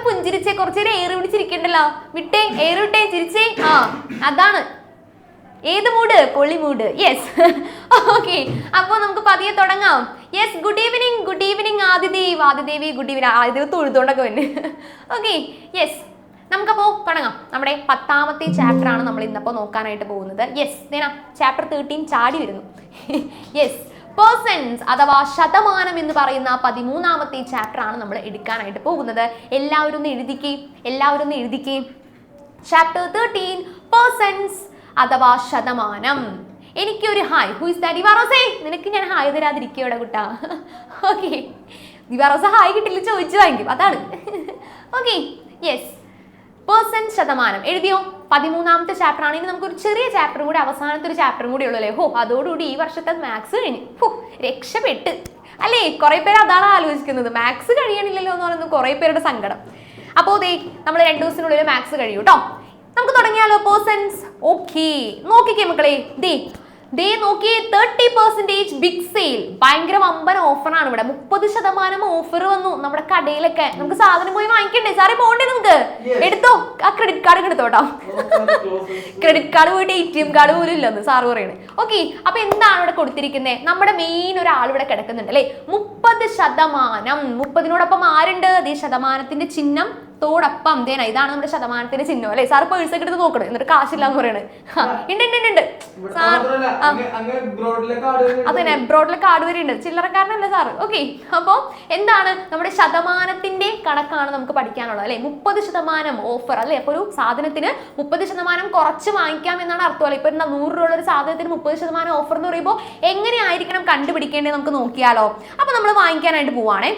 ഒന്ന് പുഞ്ചിരിച്ചേ, കുറച്ചേരം എയർ പിടിച്ചിരിക്കണ്ടല്ലോ. വിട്ടേ, എയർ വിട്ടേ, ചിരിച്ചേ. ആ അതാണ്. ഏത് മൂഡ്? പൊളി മൂഡ്. യെസ്. ഓക്കെ, അപ്പോൾ നമുക്ക് പതിയെ തുടങ്ങാം. Yes, good evening Adidev. Adidevi good evening. Adidev തൊഴുത്തോണ്ടൊക്കെ വന്നെ. ഓക്കെ, യെസ്, നമുക്കപ്പോൾ തുടങ്ങാം. നമ്മുടെ 10ാമത്തെ ചാപ്റ്റർ ആണ് നമ്മൾ ഇന്നപ്പോൾ നോക്കാനായിട്ട് പോകുന്നത്. യെസ്, ചാപ്റ്റർ 13 ചാടി വരുന്നു. യെസ്, പേഴ്സൺസ് അഥവാ ശതമാനം എന്ന് പറയുന്ന 13ാമത്തെ ചാപ്റ്റർ ആണ് നമ്മൾ എടുക്കാനായിട്ട് പോകുന്നത്. എല്ലാവരും ഒന്ന് എഴുതിക്കേ. ചാപ്റ്റർ 13 പേഴ്സൺസ് അഥവാ ശതമാനം. എനിക്കൊരു ഹായ്. Who is that? ദിവാറോസേ, നിനക്ക് ഞാൻ ഹായ് തരാതിരിക്കോടെ കുട്ടാ. ഓക്കെ, ദിവാറോസ ഹായ് കിട്ടില്ല ചോദിച്ചു വാങ്ങിക്കും, അതാണ്. ഓക്കെ, യെസ്, പേഴ്സൺസ് ശതമാനം എഴുതിയോ? 13ാമത്തെ ചാപ്റ്റർ ആണ്. ഇനി നമുക്കൊരു ചെറിയ ചാപ്റ്റർ കൂടി, അവസാനത്തെ ഒരു ചാപ്റ്ററും കൂടി ഉള്ളൂ അല്ലേ? അതോടുകൂടി ഈ വർഷത്തെ മാത്സ് കഴിഞ്ഞു. രക്ഷപ്പെട്ട് അല്ലേ? കുറെ പേര് അതാണ് ആലോചിക്കുന്നത്, മാത്സ് കഴിയണില്ലല്ലോ എന്ന് പറയുന്നത് കുറെ പേരുടെ സങ്കടം. അപ്പോൾ നമ്മൾ 2 ദിവസത്തിനുള്ളിൽ മാത്സ് കഴിയും കേട്ടോ. നമുക്ക് തുടങ്ങിയാലോ? പേഴ്സൺസ്. ഓക്കെ, നോക്കിക്കേ മക്കളെ, നോക്കിയേ, 30% ബിഗ് സെയിൽ. ഭയങ്കര വമ്പൻ ഓഫറാണ് ഇവിടെ. 30% ഓഫർ വന്നു നമ്മുടെ കടയിലൊക്കെ. നമുക്ക് സാധനം പോയി വാങ്ങിക്കണ്ടേ? സാറേ പോകണ്ടേ? നമുക്ക് എടുത്തോ, ആ ക്രെഡിറ്റ് കാർഡ് എടുത്തോട്ടോ. ക്രെഡിറ്റ് കാർഡ് പോയിട്ട് ATM കാർഡ് പോലും ഇല്ലെന്ന് സാറ് പറയണേ. ഓക്കെ, അപ്പൊ എന്താണ് ഇവിടെ കൊടുത്തിരിക്കുന്നത്? നമ്മുടെ മെയിൻ ഒരാൾ ഇവിടെ കിടക്കുന്നുണ്ട് അല്ലെ? 30%. 30നോടൊപ്പം ആരുണ്ട്? ശതമാനത്തിന്റെ ചിഹ്നം തോടൊപ്പം. ഇതാണ് നമ്മുടെ ശതമാനത്തിന്റെ ചിഹ്നം അല്ലെ? സാർ പേഴ്സൊക്കെ എടുത്ത് നോക്കണം, എന്നിട്ട് കാശില്ലാന്ന് പറയണേ. ഉണ്ട് സാർ. അതന്നെ, എബ്രോഡിലെ കാർഡ് വരെ ഉണ്ട്, ചില്ലറക്കാരനല്ല സാറ്. ഓക്കെ, അപ്പോൾ എന്താണ് നമ്മുടെ ശതമാനത്തിന്റെ കണക്കാണ് നമുക്ക് പഠിക്കാനുള്ളത് അല്ലെ? 30% ഓഫർ അല്ലെ? അപ്പൊ ഒരു സാധനത്തിന് 30% കുറച്ച് വാങ്ങിക്കാം എന്നാണ് അർത്ഥം അല്ലെ? ഇപ്പൊ 100 രൂപ ഒരു സാധനത്തിന് 30% ഓഫർ എന്ന് പറയുമ്പോൾ എങ്ങനെയായിരിക്കണം കണ്ടുപിടിക്കേണ്ടത് നമുക്ക് നോക്കിയാലോ? അപ്പൊ നമ്മൾ വാങ്ങിക്കാനായിട്ട് പോവാണേ.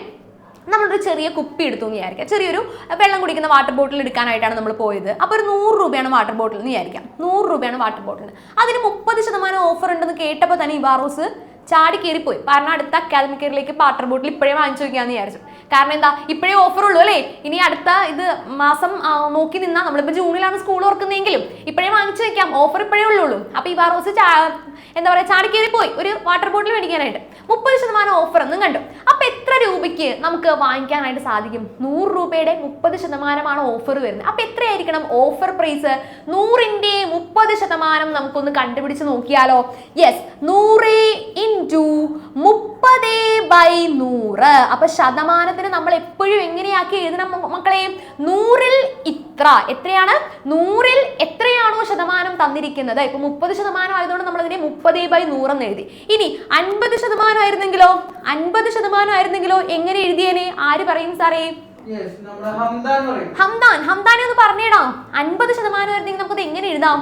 നമ്മളൊരു ചെറിയ കുപ്പി എടുത്തു എന്ന് വിചാരിക്കാം. ചെറിയൊരു വെള്ളം കുടിക്കുന്ന വാട്ടർ ബോട്ടിൽ എടുക്കാനായിട്ടാണ് നമ്മൾ പോയത്. അപ്പോൾ ഒരു 100 രൂപയാണ് വാട്ടർ ബോട്ടിൽ എന്ന് വിചാരിക്കാം. 100 രൂപയാണ് വാട്ടർ ബോട്ടിൽ. അതിന് 30% ഓഫർ ഉണ്ടെന്ന് കേട്ടപ്പോൾ തന്നെ ഇവാറോസ് ചാടി കയറിപ്പോയി. കാരണം അടുത്ത അക്കാദമിക് ഇയറിലേക്ക് വാട്ടർ ബോട്ടിൽ ഇപ്പോഴേ വാങ്ങിച്ചു വയ്ക്കാന്ന് വിചാരിച്ചു. കാരണം എന്താ, ഇപ്പോഴേ ഓഫർ ഉള്ളൂ അല്ലേ? ഇനി അടുത്ത മാസം നോക്കി നിന്നാൽ, നമ്മളിപ്പോൾ ജൂണിലാണ് സ്കൂൾ ഓർക്കുന്നതെങ്കിലും ഇപ്പോഴേ വാങ്ങിച്ചു വെക്കാം, ഓഫർ ഇപ്പോഴേ ഉള്ളൂ. അപ്പൊ ഇവാറോസ് എന്താ പറയുക, ചാടി കയറിപ്പോയി ഒരു വാട്ടർ ബോട്ടിൽ മേടിക്കാനായിട്ട്. 30% ഓഫർ എന്നും കണ്ടു. അപ്പൊ എത്ര രൂപയ്ക്ക് നമുക്ക് വാങ്ങിക്കാനായിട്ട് സാധിക്കും? 100 രൂപയുടെ 30% ഓഫർ വരുന്നത്. അപ്പൊ എത്രയായിരിക്കണം ഓഫർ പ്രൈസ്? 100ന്റെ 30% നമുക്കൊന്ന് കണ്ടുപിടിച്ച് നോക്കിയാലോ? യെസ്, 100 × 30/100. അപ്പൊ ശതമാനത്തിന് നമ്മൾ എപ്പോഴും എങ്ങനെയാക്കി എഴുതണം മക്കളെ? 100ൽ ഇത്ര. എത്രയാണ്? 100ൽ എത്രയാണോ ശതമാനം തന്നിരിക്കുന്നത്. ഇപ്പൊ 30% ആയതുകൊണ്ട് നമ്മൾ അതിനെ 30/100 എന്ന് എഴുതി. ഇനി 50% ആയിരുന്നെങ്കിലോ? 50% ആയിരുന്നെങ്കിലോ എങ്ങനെ എഴുതിയേനെ? ആര് പറയും സാറേ? ഹംദാനെ ഒന്ന് പറഞ്ഞേടാ. 50% ആയിരുന്നെങ്കിൽ നമുക്കത് എങ്ങനെ എഴുതാം?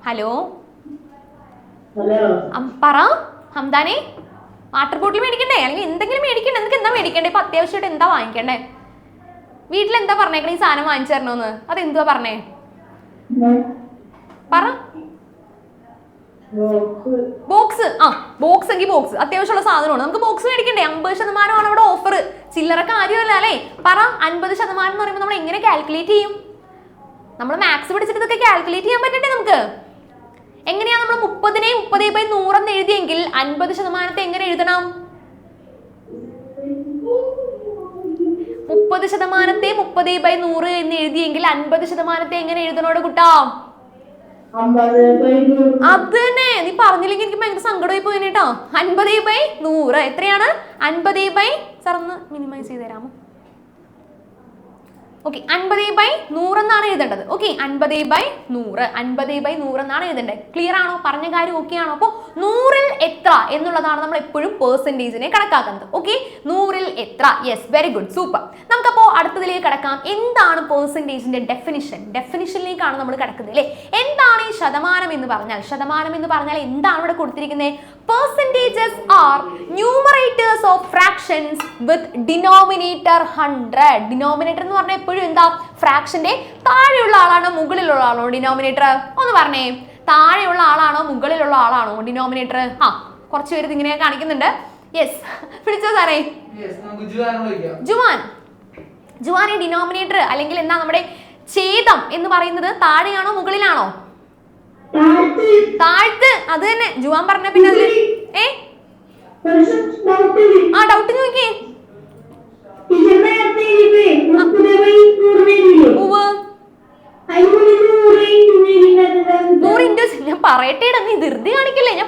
ഹലോ പറ ഹംദാനെ. Water bottle മേടിക്കണ്ടേ? അല്ലെങ്കിൽ എന്തെങ്കിലും മേടിക്കണ്ടേ? നിങ്ങൾക്ക് എന്താ മേടിക്കണ്ടേ? ഇപ്പൊ അത്യാവശ്യമായിട്ട് എന്താ വാങ്ങിക്കണ്ടേ? വീട്ടിൽ എന്താ പറഞ്ഞേക്കണേ? ഈ സാധനം വാങ്ങിച്ചു തരണോന്ന്. അതെന്തുവാ പറഞ്ഞേ? പറ. ബോക്സ്. ബോക്സ് എങ്കിൽ ബോക്സ് അത്യാവശ്യമുള്ള സാധനമാണ്. നമുക്ക് ബോക്സ് മേടിക്കണ്ടേ? 50% ഇവിടെ ഓഫർ. ചില്ലറ കാര്യമല്ല അല്ലേ? പറ, 50% എന്ന് പറയുമ്പോൾ നമ്മൾ എങ്ങനെ കാൽക്കുലേറ്റ് ചെയ്യും? നമ്മൾ മാത്സ് പഠിച്ചിട്ട് ഇതൊക്കെ കാൽക്കുലേറ്റ് ചെയ്യാൻ പറ്റണ്ടേ നമുക്ക്? എങ്ങനെയാ നമ്മൾ 30നെ 30/100 എന്ന് എഴുതിയെങ്കിൽ 50% എങ്ങനെ എഴുതണം? 30% 30/100 എന്ന് എഴുതിയെങ്കിൽ 50% എങ്ങനെ എഴുതണോട് കുട്ടാ? അത് തന്നെ, നീ പറഞ്ഞില്ലെങ്കിൽ എനിക്ക് ഭയങ്കര സങ്കടമായി പോയി കേട്ടോ. 50/100 എത്രയാണ്? 50 സാർ ഒന്ന് മിനിമൈസ് ചെയ്ത് തരാമോ? ഓക്കെ, 50/100 എന്നാണ് എഴുതേണ്ടത്. ഓക്കെ, 50/100 എന്നാണ് എഴുതേണ്ടത്. ക്ലിയർ ആണോ? പറഞ്ഞ കാര്യം ഓക്കെ ആണോ? അപ്പോൾ 100ൽ എത്ര എന്നുള്ളതാണ് നമ്മൾ എപ്പോഴും പെർസെൻറ്റേജിനെ കണക്കാക്കുന്നത്. ഓക്കെ, 100ൽ എത്ര. Yes, very good, super. നമുക്കപ്പോൾ അടുത്തതിലേക്ക് കിടക്കാം. എന്താണ് പെർസെൻറ്റേജിന്റെ ഡെഫിനിഷനിലേക്കാണ് നമ്മൾ കിടക്കുന്നത് അല്ലേ? എന്താണ് ഈ ശതമാനം എന്ന് പറഞ്ഞാൽ? ശതമാനം എന്ന് പറഞ്ഞാൽ എന്താണ് ഇവിടെ കൊടുത്തിരിക്കുന്നത്? Percentages are numerators of fractions with denominator 100. Denominator എന്ന് പറഞ്ഞാൽ എപ്പോഴും എന്താ? ഫ്രാക്ഷന്റെ താഴെയുള്ള ആളാണോ മുകളിലുള്ള ആളാണോ ഡിനോമിനേറ്റർ? ഒന്ന് പറഞ്ഞേ, താഴെയുള്ള ആളാണോ മുകളിലുള്ള ആളാണോ ഡിനോമിനേറ്റർ? കുറച്ച് പേര് ഇങ്ങനെ കാണിക്കുന്നുണ്ട്. യെസ്, പിടിച്ചോ സാറേ? ജുവാൻ ഡിനോമിനേറ്റർ അല്ലെങ്കിൽ എന്താ നമ്മുടെ ഛേദം എന്ന് പറയുന്നത് താഴെയാണോ മുകളിലാണോ? താഴത്ത്. അത് തന്നെ ജുവാൻ പറഞ്ഞ. പിന്നെ അതില്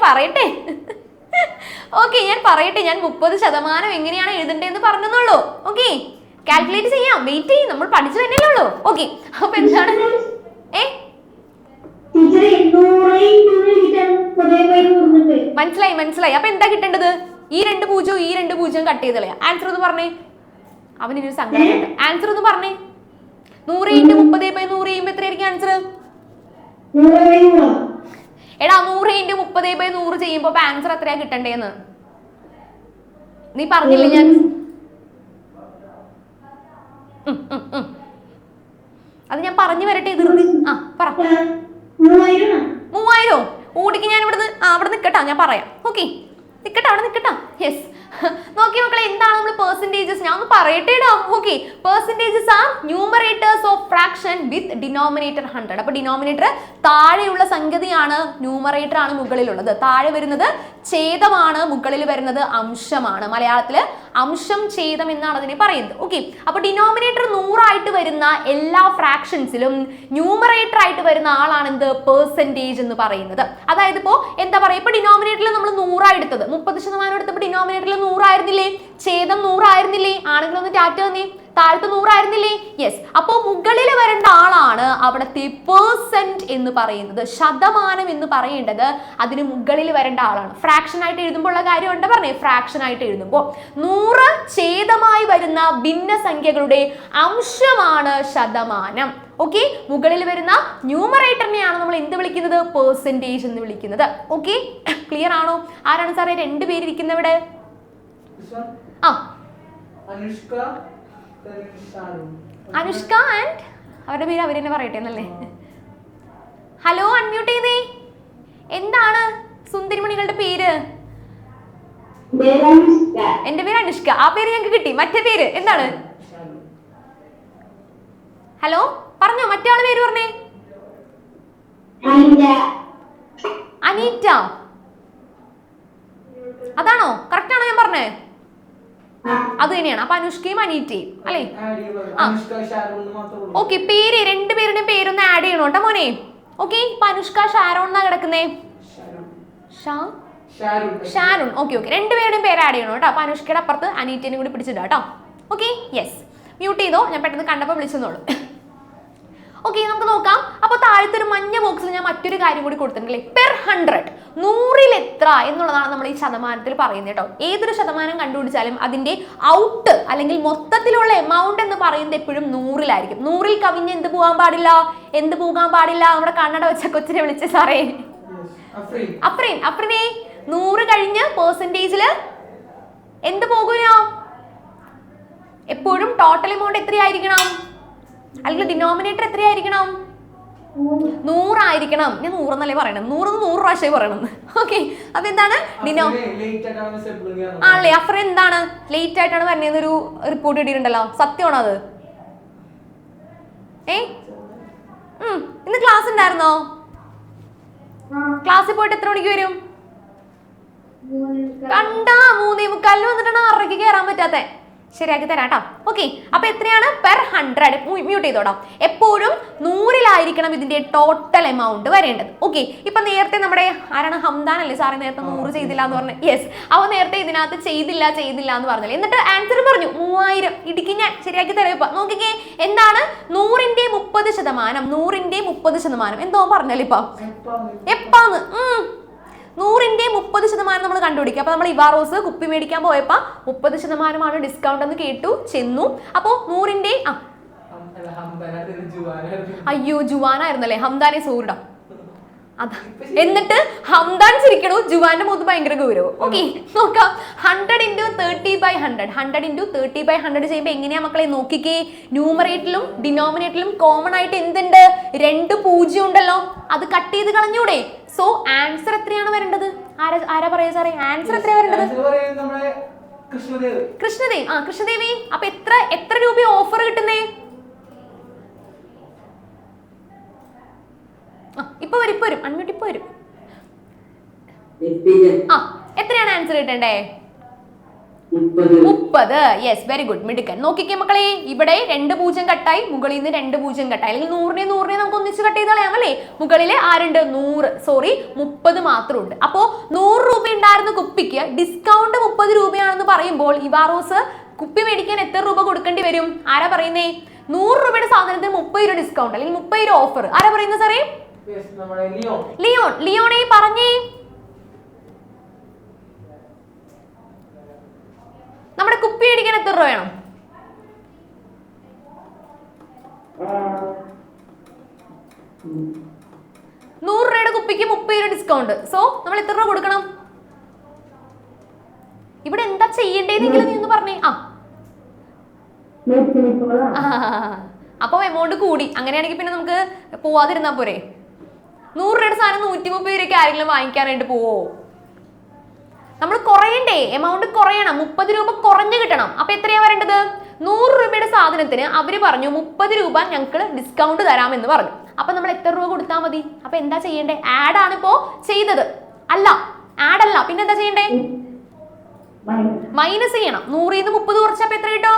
പറയട്ടെ. ഓക്കെ, ഞാൻ പറയട്ടെ. ഞാൻ 30% എങ്ങനെയാണ് എഴുതണ്ടേന്ന് പറഞ്ഞെന്നുള്ളൂ. ഓക്കെ, കാൽക്കുലേറ്റ് ചെയ്യാം. വെയിറ്റ് ചെയ്യും, നമ്മൾ പഠിച്ചു തന്നെയല്ലേ ഉള്ളൂ. ഓക്കെ, അപ്പൊ എന്താണ് മനസ്സിലായി. അപ്പൊ എന്താ കിട്ടേണ്ടത്? ഈ 2 പൂജ്യവും ഈ 2 പൂജ്യവും കട്ട് ചെയ്ത് കളയാം. ആൻസർ ഒന്ന് പറഞ്ഞേ. അവനൊരു സങ്കടം. ആൻസർ ഒന്ന് പറഞ്ഞേ. 100 × 30/100 ചെയ്യുമ്പോ എത്രയായിരിക്കും ആൻസർ? എടാ 100 × 30/100 ചെയ്യുമ്പോ ആൻസർ എത്രയാ കിട്ടണ്ടേന്ന് നീ പറഞ്ഞില്ലേ? ഞാൻ അത് ഞാൻ പറഞ്ഞു വരട്ടെ. ഇതിർന്ന് പറ. 3000 ഓടിക്ക്. ഞാൻ അവിടെ നിക്കട്ടാ, ഞാൻ പറയാം. ഓക്കെ, നിക്കട്ടാ, അവിടെ നിക്കട്ടാ. യെസ്, നോക്കി മക്കളെ, എന്താണ് നമ്മൾ പെർസെന്റേജസ്? ഞാൻ ഒന്ന് പറയട്ടേടാ. ഓക്കെ, percentages are numerators of fraction with denominator 100. അപ്പൊ ഡിനോമിനേറ്റർ താഴെയുള്ള സംഗതിയാണ്, ന്യൂമറേറ്റർ ആണ് മുകളിലുള്ളത്. താഴെ വരുന്നത് ഛേദമാണ്, മുകളിൽ വരുന്നത് അംശമാണ്. മലയാളത്തില് അംശം ഛേദം എന്നാണ് അതിനെ പറയുന്നത്. ഓക്കെ, അപ്പൊ ഡിനോമിനേറ്റർ 100 ആയിട്ട് വരുന്ന എല്ലാ ഫ്രാക്ഷൻസിലും ന്യൂമറേറ്റർ ആയിട്ട് വരുന്ന ആളാണ് എന്ത്? പെർസെന്റേജ് എന്ന് പറയുന്നത്. അതായത് ഇപ്പോ എന്താ പറയാ, ഇപ്പൊ ഡിനോമിനേറ്ററിൽ നമ്മൾ 100 എടുത്തത്, 30% എടുത്തപ്പോൾ ഡിനോമിനേറ്ററിൽ 100 ആയിരുന്നില്ലേ? ഛേദം 100 ആയിരുന്നില്ലേ? ആണെങ്കിൽ ഒന്ന് ടാറ്റ തന്നേ. താഴത്ത് 100 ആയിരുന്നില്ലേ? യെസ്. അപ്പോ മുകളിൽ വരേണ്ട ആളാണ് അവിടത്തെ പെർസെന്റ് എന്ന് പറയുന്നത്. ശതമാനം എന്ന് പറയേണ്ടത് അതിന് മുകളിൽ വരേണ്ട ആളാണ്. ഫ്രാക്ഷൻ ആയിട്ട് എഴുതുമ്പോൾ ഉള്ള കാര്യം ഉണ്ട് പറഞ്ഞേ. ഫ്രാക്ഷൻ ആയിട്ട് എഴുതുമ്പോൾ 100 ഛേദമായി വരുന്ന ഭിന്നസംഖ്യകളുടെ അംശമാണ് ശതമാനം. ഓക്കെ, മുകളിൽ വരുന്ന ന്യൂമറേറ്ററിനെയാണ് നമ്മൾ എന്ത് വിളിക്കുന്നത്? പെർസെന്റേജ് എന്ന് വിളിക്കുന്നത്. ഓക്കെ, ക്ലിയർ ആണോ? ആരാണ് സാറേ 2 പേര് ഇരിക്കുന്നവിടെ? അനുഷ്ക ആൻഡ് അവരുടെ പേര് അവരെന്നെ പറയട്ടെ എന്നല്ലേ? ഹലോ, അൺമ്യൂട്ട് ചെയ്തേ. എന്താണ് സുന്ദരിമണികളുടെ പേര്? എന്റെ പേര് അനുഷ്ക. ആ പേര് ഞങ്ങൾക്ക് കിട്ടി. മറ്റേ പേര് എന്താണ്? ഹലോ, പറഞ്ഞോ, മറ്റേ ആള് പേര് പറഞ്ഞേ. അനീറ്റ. അതാണോ? കറക്റ്റ് ആണോ ഞാൻ പറഞ്ഞേ? അത് തന്നെയാണ്. അപ്പൊ അനുഷ്കയും അനീറ്റയും അല്ലേ? ഓക്കെ, പേര് 2 പേരുടെയും പേരൊന്ന് ആഡ് ചെയ്യണോ കേട്ടോ മോനെ. ഓക്കെ, ഇപ്പൊ അനുഷ്ക ഷാരോൺ എന്നാ കിടക്കുന്നേ. ഷാരുൺ. ഓക്കെ, 2 പേരുടെയും പേര് ആഡ് ചെയ്യണോ കേട്ടോ. അപ്പൊ അനുഷ്കയുടെ അപ്പുറത്ത് അനീറ്റേനെ കൂടി പിടിച്ചിട്ടാ കേട്ടോ. ഓക്കെ, യെസ്, മ്യൂട്ട് ചെയ്തോ. ഞാൻ പെട്ടെന്ന് കണ്ടപ്പോ വിളിച്ചെന്നോളൂ. ഓക്കെ, നമുക്ക് നോക്കാം. അപ്പൊ താഴത്തെ ഒരു മഞ്ഞ ബോക്സിൽ ഞാൻ മറ്റൊരു കാര്യം കൂടി കൊടുത്തിട്ടുണ്ടല്ലേ. പെർ 100 100ൽ എത്ര എന്നുള്ളതാണ് നമ്മൾ ഈ ശതമാനത്തിൽ പറയുന്നത് കേട്ടോ. ഏതൊരു ശതമാനം കണ്ടുപിടിച്ചാലും അതിന്റെ ഔട്ട് അല്ലെങ്കിൽ മൊത്തത്തിലുള്ള എമൗണ്ട് എന്ന് പറയുന്നത് എപ്പോഴും 100ലായിരിക്കും. 100ൽ കവിഞ്ഞ് എന്ത് പോകാൻ പാടില്ല? നമ്മുടെ കണ്ണട വെച്ച കൊച്ചിനെ വിളിച്ച സാറേ അഫ്രീനെ 100 കഴിഞ്ഞ് പെർസെന്റേജില് എന്ത് പോകുമോ? എപ്പോഴും ടോട്ടൽ എമൗണ്ട് എത്രയായിരിക്കണം? അല്ലെങ്കിൽ ഡിനോമിനേറ്റർ എത്രയായിരിക്കണം? 100 ആയിരിക്കണം. ഞാൻ 100 എന്നല്ലേ പറയണം. 100 പ്രാവശ്യം പറയണം. ഓക്കെ, അപ്പൊ എന്താണ് ആണല്ലേ? അഫ്രീൻ എന്താണ് ലേറ്റ് ആയിട്ടാണ് പറഞ്ഞൊരു റിപ്പോർട്ട് കിട്ടിയിട്ടുണ്ടല്ലോ. സത്യമാണോ അത്? ഇന്ന് ക്ലാസ് ഉണ്ടായിരുന്നോ? ക്ലാസ്സിൽ പോയിട്ട് എത്ര മണിക്ക് വരും? കണ്ടാ 3:45 വന്നിട്ടാണ് 6:30 കയറാൻ പറ്റാത്ത. ശരിയാക്കി തരാം കേട്ടോ. ഓക്കെ, അപ്പൊ എത്രയാണ്? പെർ 100. മ്യൂട്ട് ചെയ്തോടാം. എപ്പോഴും 100ലായിരിക്കണം ഇതിന്റെ ടോട്ടൽ എമൗണ്ട് വരേണ്ടത്. ഓക്കെ, ഇപ്പൊ നേരത്തെ നമ്മുടെ ആരാണ്? ഹംദാൻ അല്ലേ സാറേ നേരത്തെ 100 ചെയ്തില്ല എന്ന് പറഞ്ഞു. യെസ്, അവ നേരത്തെ ഇതിനകത്ത് ചെയ്തില്ല എന്ന് പറഞ്ഞല്ലേ. എന്നിട്ട് ആൻസർ പറഞ്ഞു 3000. ഇടുക്കി ഞാൻ ശരിയാക്കി തരാം. ഇപ്പൊ നോക്കിക്കേ, എന്താണ് 100ന്റെ 30%? 100ന്റെ 30% എന്തോ പറഞ്ഞല്ലേ ഇപ്പൊ? എപ്പാന്ന് 100ന്റെ 30% നമ്മൾ കണ്ടുപിടിക്കുക. അപ്പൊ നമ്മൾ ഇവാറോസ് കുപ്പി മേടിക്കാൻ പോയപ്പോ 30% ഡിസ്കൗണ്ട് എന്ന് കേട്ടു, ചെന്നു. അപ്പൊ 100ന്റെ അയ്യോ ജുവാനായിരുന്നല്ലേ? ഹംദാനെ സൂറിടാ. അതാ, എന്നിട്ട് ഹംദാൻ ചിരിക്കണു, ജുവാന്റെ മുഖത്ത് ഭയങ്കര ഗൗരവം. ഓക്കെ, നോക്കാം. 100 × 30/100 100 × 30/100 ചെയ്യുമ്പോ എങ്ങനെയാ മക്കളെ? നോക്കിക്കേ, ന്യൂമറേറ്ററിലും ഡിനോമിനേറ്ററിലും കോമൺ ആയിട്ട് എന്തുണ്ട്? 2 പൂജ്യം ഉണ്ടല്ലോ. അത് കട്ട് ചെയ്ത് കളഞ്ഞൂടെ? സോ ആൻസർ എത്രയാണ് വരേണ്ടത്? ആരാ പറയാ സാറേ? ആൻസർ എത്രയാ വരേണ്ടത്? കൃഷ്ണദേവ്. കൃഷ്ണദേവി, അപ്പൊ എത്ര രൂപ ഓഫർ കിട്ടുന്നേ? ഇപ്പൊ വരും. അൺമ്യൂട്ട് ഇപ്പൊ വരും. എത്രയാണ് ആൻസർ കിട്ടണ്ടേ? 30. യെസ്, വെരി ഗുഡ്, മിടുക്കൻ. നോക്കിക്കേ മക്കളെ, ഇവിടെ 2 0 കട്ടായി, മുകളിൽ നിന്ന് 2 0 കട്ടായി. അല്ലെങ്കിൽ 100 നമുക്ക് ഒന്നിച്ച് കട്ട് ചെയ്ത് കളയാം അല്ലേ? മുകളിൽ ആരുണ്ട്? 100, സോറി 30 മാത്രമുണ്ട്. അപ്പോ 100 രൂപ ഉണ്ടായിരുന്ന കുപ്പിക്ക് ഡിസ്കൗണ്ട് 30 രൂപയാണെന്ന് പറയുമ്പോൾ ഇവാറോസ് കുപ്പി മേടിക്കാൻ എത്ര രൂപ കൊടുക്കേണ്ടി വരും? ആരാ പറയുന്നേ? 100 രൂപയുടെ സാധനത്തിന് 30 രൂപ ഡിസ്കൗണ്ട് അല്ലെങ്കിൽ 30 രൂപ ഓഫർ. ആരാ പറയുന്നത് സാറേ? ലിയോൺ. ലിയോണേ പറഞ്ഞേ, നമ്മുടെ കുപ്പി മേടിക്കാൻ എത്ര രൂപ വേണം? 100 രൂപയുടെ കുപ്പിക്ക് 30 രൂപ ഡിസ്കൗണ്ട്. സോ നമ്മൾ എത്ര രൂപ കൊടുക്കണം? ഇവിടെ എന്താ ചെയ്യേണ്ടതെങ്കിലും നീ ഒന്ന് പറഞ്ഞേ. അപ്പൊ എമൗണ്ട് കൂടി. അങ്ങനെയാണെങ്കിൽ പിന്നെ നമുക്ക് പോവാതിരുന്നാ പോരെ? 100 രൂപയുടെ സാധനം 130 രൂപയ്ക്ക് ആരെങ്കിലും വാങ്ങിക്കാനായിട്ട് പോവോ? നമ്മൾ കുറയണ്ടേ? എമൗണ്ട് കുറയണം, 30 രൂപ കുറഞ്ഞു കിട്ടണം. അപ്പൊ എത്രയാ വരേണ്ടത്? 100 രൂപയുടെ സാധനത്തിന് അവര് പറഞ്ഞു 30 രൂപ ഞങ്ങൾക്ക് ഡിസ്കൗണ്ട് തരാമെന്ന് പറഞ്ഞു. അപ്പൊ നമ്മൾ എത്ര രൂപ കൊടുത്താൽ മതി? അപ്പൊ എന്താ ചെയ്യണ്ടേ? ആഡ് ആണ് ഇപ്പോ ചെയ്തത്. അല്ല, ആഡ് അല്ല, പിന്നെ എന്താ ചെയ്യണ്ടേ? മൈനസ് ചെയ്യണം. 100 നിന്ന് 30 കുറച്ചപ്പോ എത്ര കിട്ടും?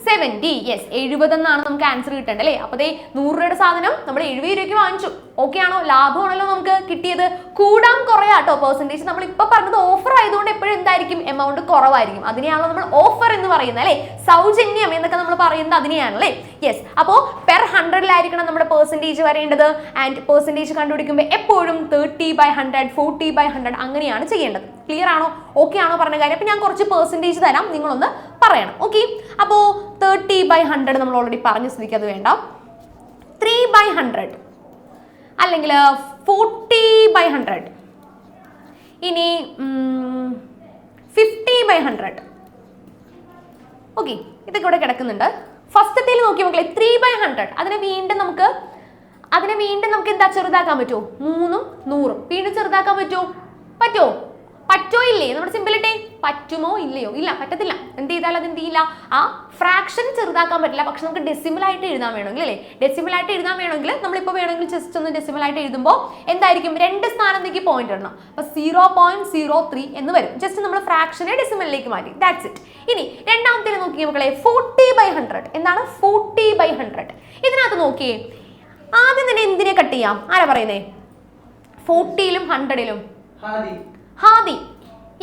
70. യെസ്, 70 എന്നാണ് നമുക്ക് ആൻസർ കിട്ടേണ്ടത് അല്ലേ? അപ്പൊ 100 രൂപയുടെ സാധനം നമ്മൾ 70 രൂപയ്ക്ക് വാങ്ങിച്ചു. ഓക്കെ ആണോ? ലാഭമാണല്ലോ നമുക്ക് കിട്ടിയത്. കൂടാൻ കുറയാട്ടോ പെർസെന്റേജ്. നമ്മൾ ഇപ്പൊ പറഞ്ഞത് ഓഫർ ആയതുകൊണ്ട് എപ്പോഴും എന്തായിരിക്കും? എമൗണ്ട് കുറവായിരിക്കും. അതിനെയാണല്ലോ നമ്മൾ ഓഫർ എന്ന് പറയുന്നത് അല്ലേ? സൗജന്യം എന്നൊക്കെ നമ്മൾ പറയുന്നത് അതിനെയാണല്ലേ? യെസ്. അപ്പോ പെർ 100ലായിരിക്കണം നമ്മുടെ പെർസെന്റേജ് വരേണ്ടത്. ആൻഡ് പെർസെന്റേജ് കണ്ടുപിടിക്കുമ്പോൾ എപ്പോഴും 30/100, 40/100 അങ്ങനെയാണ് ചെയ്യേണ്ടത്. ക്ലിയർ ആണോ? ഓക്കെ ആണോ പറഞ്ഞ കാര്യം? അപ്പൊ ഞാൻ കുറച്ച് പെർസെന്റേജ് തരാം, നിങ്ങളൊന്ന് പറയണം. ഓക്കെ, അപ്പോ 30/100 നമ്മൾ ഓൾറെഡി പറഞ്ഞ സ്ഥിതിക്ക് അത് വേണ്ട. 3/100 അല്ലെങ്കിൽ 40/100, ഇനി 50/100. ഓക്കെ, ഇതൊക്കെ ഇവിടെ കിടക്കുന്നുണ്ട്. ഫസ്റ്റത്തേൽ നോക്കി മക്കളെ, 3/100 അതിനെ വീണ്ടും നമുക്ക് എന്താ ചെറുതാക്കാൻ പറ്റുമോ? 3ഉം 100ഉം വീണ്ടും ചെറുതാക്കാൻ പറ്റുമോ? പറ്റോ ഇല്ലേ? നമ്മുടെ സിമ്പിൾ ഇട്ടേ. പറ്റുമോ ഇല്ലയോ? ഇല്ല, പറ്റത്തില്ല. എന്ത് ചെയ്താലും അത് എന്ത് ചെയ്യില്ല, ആ ഫ്രാക്ഷൻ ചെറുതാക്കാൻ പറ്റില്ല. പക്ഷെ നമുക്ക് ഡെസിമൽ ആയിട്ട് എഴുതാൻ വേണമെങ്കിൽ അല്ലേ? ഡെസിമൽ ആയിട്ട് എഴുതാൻ വേണമെങ്കിൽ നമ്മളിപ്പോൾ വേണമെങ്കിൽ ജസ്റ്റ് ഒന്ന് ഡെസിമൽ ആയിട്ട് എഴുതുമ്പോൾ എന്തായിരിക്കും? 2 സ്ഥാനത്തേക്ക് പോയിന്റ് ഇടണം. അപ്പൊ 0.03 എന്ന് വരും. ജസ്റ്റ് നമ്മൾ ഫ്രാക്ഷനെ ഡെസിമലിലേക്ക് മാറ്റി. That's it. ഇനി രണ്ടാമത്തെ നോക്കിയേ മക്കളെ, 40/100. എന്താണ് 40/100? ഇതിനകത്ത് നോക്കിയേ, ആദ്യം തന്നെ എന്തിനെ കട്ട് ചെയ്യാം? ആരാ പറയുന്നേ? 40ലും 100ലും ഹാദി.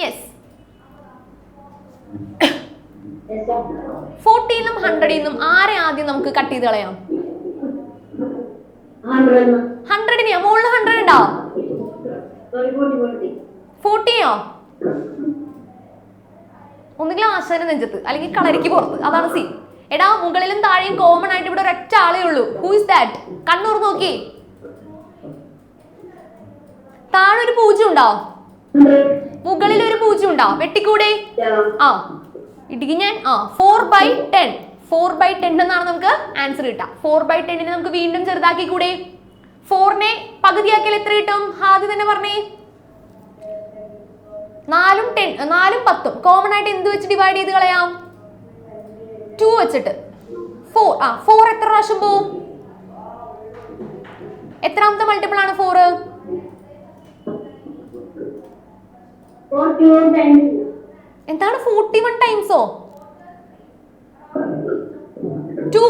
യെസ്, 40ലും 100ലും ആരെ ആദ്യം നമുക്ക് കട്ട് ചെയ്ത് കളയാം? 100നെയോ? മുകളിൽ 100 ഉണ്ടോ? 40യോ? ഒന്നുകിൽ ആശാന നെഞ്ചത്ത് അല്ലെങ്കിൽ കളരിക്ക് പുറത്ത്. അതാണ് സി. എടാ, മുകളിലും താഴെയും കോമൺ ആയിട്ട് ഇവിടെ ഒരൊറ്റ ആളേ ഉള്ളൂ. Who is that? കണ്ണൂർ നോക്കി, താഴെ ഒരു 0 ഉണ്ടോ? മുകളിൽ ഒരു 0 ഉണ്ടോ? വെട്ടിക്കൂടെ? ഇടിക്ക് ഞാൻ. 4/10. 4/10 എന്നാണ് നമുക്ക് ആൻസർ കിട്ടുക. 4/10നെ നമുക്ക് വീണ്ടും ചെറുതാക്കി കൂടെ? 4നെ പകുതിയാക്കിയാൽ എത്ര കിട്ടും? ആദ്യം തന്നെ പറഞ്ഞേ. 4ഉം 10ഉം കോമൺ ആയിട്ട് എന്ത് വെച്ച് ഡിവൈഡ് ചെയ്ത് കളയാം? 2 വെച്ചിട്ട്. 4 എത്ര പ്രാവശ്യം പോവും? എത്രാമത്തെ മൾട്ടിപ്പിൾ ആണ് 4? എന്താണ് 41 ടൈംസോ? 2.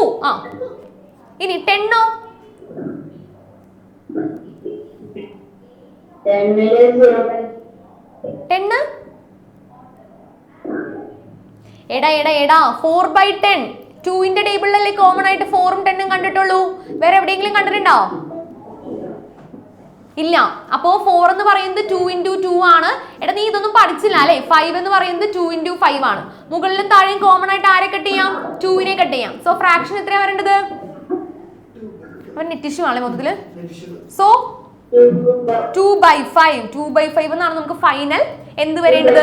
ഇനി 10ഓ? 10 എടാ 4/10 2ന്റെ ടേബിളിലല്ലേ കോമൺ ആയിട്ട് 4ഉം 10ഉം കണ്ടിട്ടുള്ളൂ. വേറെ എവിടെയെങ്കിലും കണ്ടിട്ടുണ്ടോ? ഇല്ല. അപ്പോ 4 എന്ന് പറയുന്നത് 2 × 2 ആണ്. എടാ, നീ ഇതൊന്നും പഠിച്ചില്ല അല്ലേ? 5 എന്ന് പറയുന്നത് 2 × 5 ആണ്. മുകളിലും താഴെയും കോമൺ ആയിട്ട് ആരെ കട്ട് ചെയ്യാം? 2നെ കട്ട് ചെയ്യാം. സോ ഫ്രാക്ഷൻ എത്രയാ വരേണ്ടത്? നെറ്റ് ഇഷ്യൂ ആണ് മൊത്തത്തില്. സോ 2/5. 2/5 എന്നാണ് നമുക്ക് ഫൈനൽ എന്ത് വരേണ്ടത്?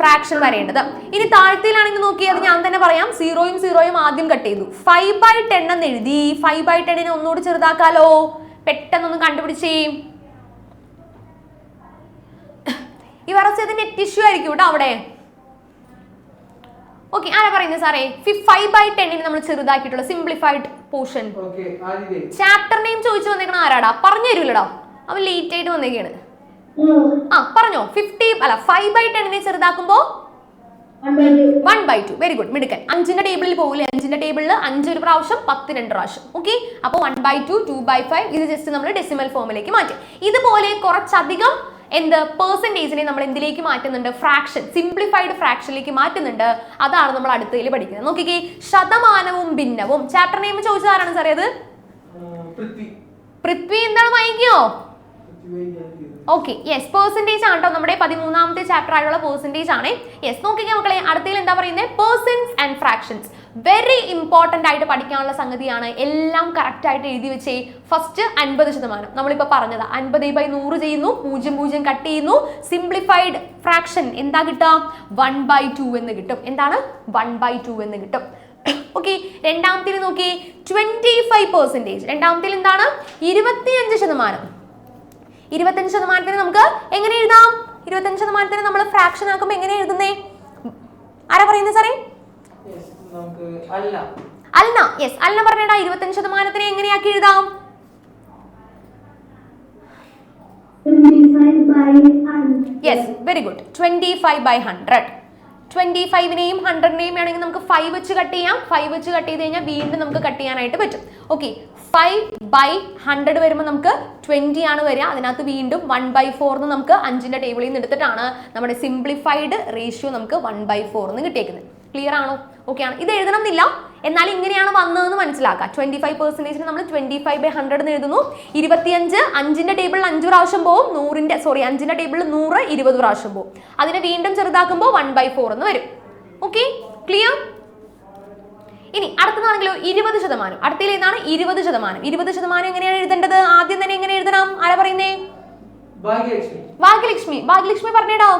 ഫ്രാക്ഷൻ വരേണ്ടത്. ഇനി താഴത്തേലാണെങ്കിൽ നോക്കി, അത് ഞാൻ തന്നെ പറയാം. 0യും 0യും ആദ്യം കട്ട് ചെയ്തു. 5/10 എന്ന് എഴുതി. 5/10നെ ഒന്നുകൂടി ചെറുതാക്കാലോ? പെട്ടെന്നൊന്ന് കണ്ടുപിടിച്ചേ. ഈ വറച്ചത് നെറ്റ് ഇഷ്യൂ ആയിരിക്കും കേട്ടോ അവിടെ. ഓക്കെ, ആരാ പറയുന്നത് സാറേ? 5/10നെ നമ്മൾ ചെറുതാക്കിയിട്ടുള്ള സിംപ്ലിഫൈഡ് പോർഷൻ. ചാപ്റ്റർ നെയിം ചോദിച്ചു വന്നേക്കണ ആരാടാ? പറഞ്ഞു തരൂലടാ, അവൻ ലേറ്റ് ആയിട്ട് വന്നേക്കാണ്. ആ പറഞ്ഞോ. 5/10 ചെറുതാക്കുമ്പോ 1/2. വെരി ഗുഡ്, മിടുക്കൻ. 5ന്റെ ടേബിളിൽ പോകില്ലേ? 5ന്റെ ടേബിളിൽ 5 ഒരു പ്രാവശ്യം, 10 2 പ്രാവശ്യം. ഓക്കെ, അപ്പോൾ 1/2, 2/5 ഇത് ജസ്റ്റ് നമ്മൾ ഡെസിമൽ ഫോമിലേക്ക് മാറ്റി. ഇതുപോലെ കുറച്ചധികം എന്ത് പെർസെന്റേജിനെ നമ്മൾ എന്തിലേക്ക് മാറ്റുന്നുണ്ട്? ഫ്രാക്ഷൻ, സിംപ്ലിഫൈഡ് ഫ്രാക്ഷനിലേക്ക് മാറ്റുന്നുണ്ട്. അതാണ് നമ്മൾ അടുത്തതിൽ പഠിക്കുന്നത്. നോക്കിക്കേ, ശതമാനവും ഭിന്നവും. ചാപ്റ്റർ നെയിം ചോദിച്ചതാരാണ് സാറേ? അത് പൃഥ്വി. എന്താണ് വായിക്കോ? ഓക്കെ, യെസ്, പെർസെന്റേജ് ആണ് കേട്ടോ നമ്മുടെ 13ാമത്തെ ചാപ്റ്റർ ആയുള്ള പെർസെന്റേജ് ആണ്. യെസ്, നോക്കിക്കേ മക്കളെ, അടുത്തതിൽ എന്താ പറയുന്നത്? Persons and fractions. Very important ആയിട്ട് പഠിക്കാനുള്ള സംഗതിയാണ്. എല്ലാം കറക്റ്റ് ആയിട്ട് എഴുതി വെച്ചേ. ഫസ്റ്റ് 50%. നമ്മളിപ്പോ പറഞ്ഞത് 50/100 ചെയ്യുന്നു, 0 കട്ട് ചെയ്യുന്നു. സിംപ്ലിഫൈഡ് ഫ്രാക്ഷൻ എന്താ കിട്ടുക? 1/2 എന്ന് കിട്ടും. എന്താണ്? 1/2 എന്ന് കിട്ടും. ഓക്കെ, രണ്ടാമത്തിൽ നോക്കി 25%. രണ്ടാമത്തിൽ എന്താണ്? 25%. 25% നമുക്ക് എങ്ങനെ എഴുതാം? 25% നമ്മൾ ഫ്രാക്ഷൻ ആക്കുമ്പോൾ എങ്ങനെ എഴുതുന്നേ? ആരാ പറയുന്നത് സാറേ? അല്ല. യെസ്, അല്ല പറഞ്ഞേടാ. 25% എങ്ങനെയാക്കി എഴുതാം? 25/100. Yes, very good. 25/100. 25നെയും 100നെയും വേണമെങ്കിൽ നമുക്ക് 5 വെച്ച് കട്ട് ചെയ്യാം. 5 വെച്ച് കട്ട് ചെയ്ത് കഴിഞ്ഞാൽ വീണ്ടും നമുക്ക് കട്ട് ചെയ്യാനായിട്ട് പറ്റും. ഓക്കെ, 5/100 വരുമ്പോൾ നമുക്ക് 20 ആണ് വരിക. അതിനകത്ത് വീണ്ടും 1/4 എന്ന് നമുക്ക് 5ന്റെ ടേബിളിൽ നിന്ന് എടുത്തിട്ടാണ് നമ്മുടെ സിംപ്ലിഫൈഡ് റേഷ്യോ നമുക്ക് 1/4 എന്ന് കിട്ടിയേക്കുന്നത്. ക്ലിയർ ആണോ? ഓക്കെ ആണ്. ഇത് എഴുതണം എന്നില്ല, എന്നാൽ ഇങ്ങനെയാണ് വന്നതെന്ന് മനസ്സിലാക്കാം. 25% നമ്മൾ 25/100 എഴുതുന്നു. 25 5ന്റെ ടേബിളിൽ 5 പ്രാവശ്യം പോവും. 5ന്റെ ടേബിളിൽ 100 20 പ്രാവശ്യം പോവും. അതിനെ വീണ്ടും ചെറുതാക്കുമ്പോൾ 1/4 എന്ന് വരും. Okay, clear? ഇനി അടുത്തതാണെങ്കിലോ 20%. അടുത്തതിൽ ഏതാണ്? 20%. 20% എങ്ങനെയാണ് എഴുതേണ്ടത്? ആദ്യം തന്നെ എങ്ങനെ എഴുതണം? ആരാ പറയുന്നേ? ഭാഗ്യലക്ഷ്മി. ഭാഗ്യലക്ഷ്മി പറഞ്ഞേടോ.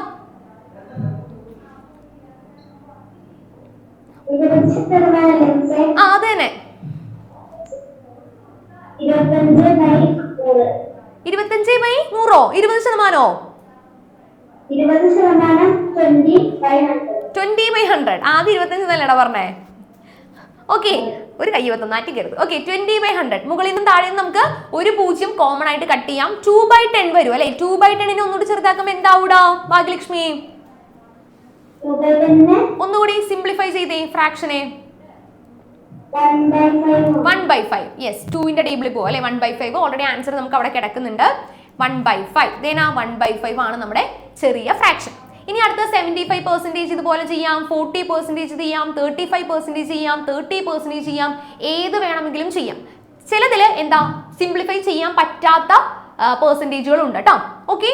അത് തന്നെ. 25/100. 20%? 20/100. ആദ്യം 25 എന്നല്ലേടാ പറഞ്ഞേ? ഓക്കെ, ഒരു കൈ നാറ്റിക്കരുത്. ഓക്കെ, 20/100. മുകളിൽ നിന്നും താഴെ നിന്ന് നമുക്ക് ഒരു 0 കോമൺ ആയിട്ട് കട്ട് ചെയ്യാം. 2/10 വരും അല്ലെ? 2/10 ഒന്നുകൂടി ചെറുതാക്കുമ്പോൾ എന്താവൂടാ ഭാഗ്യലക്ഷ്മി? ഒന്നുകൂടി സിംപ്ലിഫൈ ചെയ്തേ ഫ്രാക്ഷനെ. 1/5. യെസ്, 2ന്റെ ടേബിളിൽ പോകും അല്ലെ? 1/5 ഓൾറെഡി ആൻസർ നമുക്ക് അവിടെ കിടക്കുന്നുണ്ട്. 1/5. 1/5 ആണ് നമ്മുടെ ചെറിയ ഫ്രാക്ഷൻ. ഇനി അടുത്ത 75% ഇതുപോലെ ചെയ്യാം, 40% ചെയ്യാം, 35% ചെയ്യാം, 30% ചെയ്യാം. ഏത് വേണമെങ്കിലും ചെയ്യാം. ചിലതിൽ എന്താ സിംപ്ലിഫൈ ചെയ്യാൻ പറ്റാത്ത പെർസെൻറ്റേജുകൾ ഉണ്ട് കേട്ടോ. ഓക്കെ,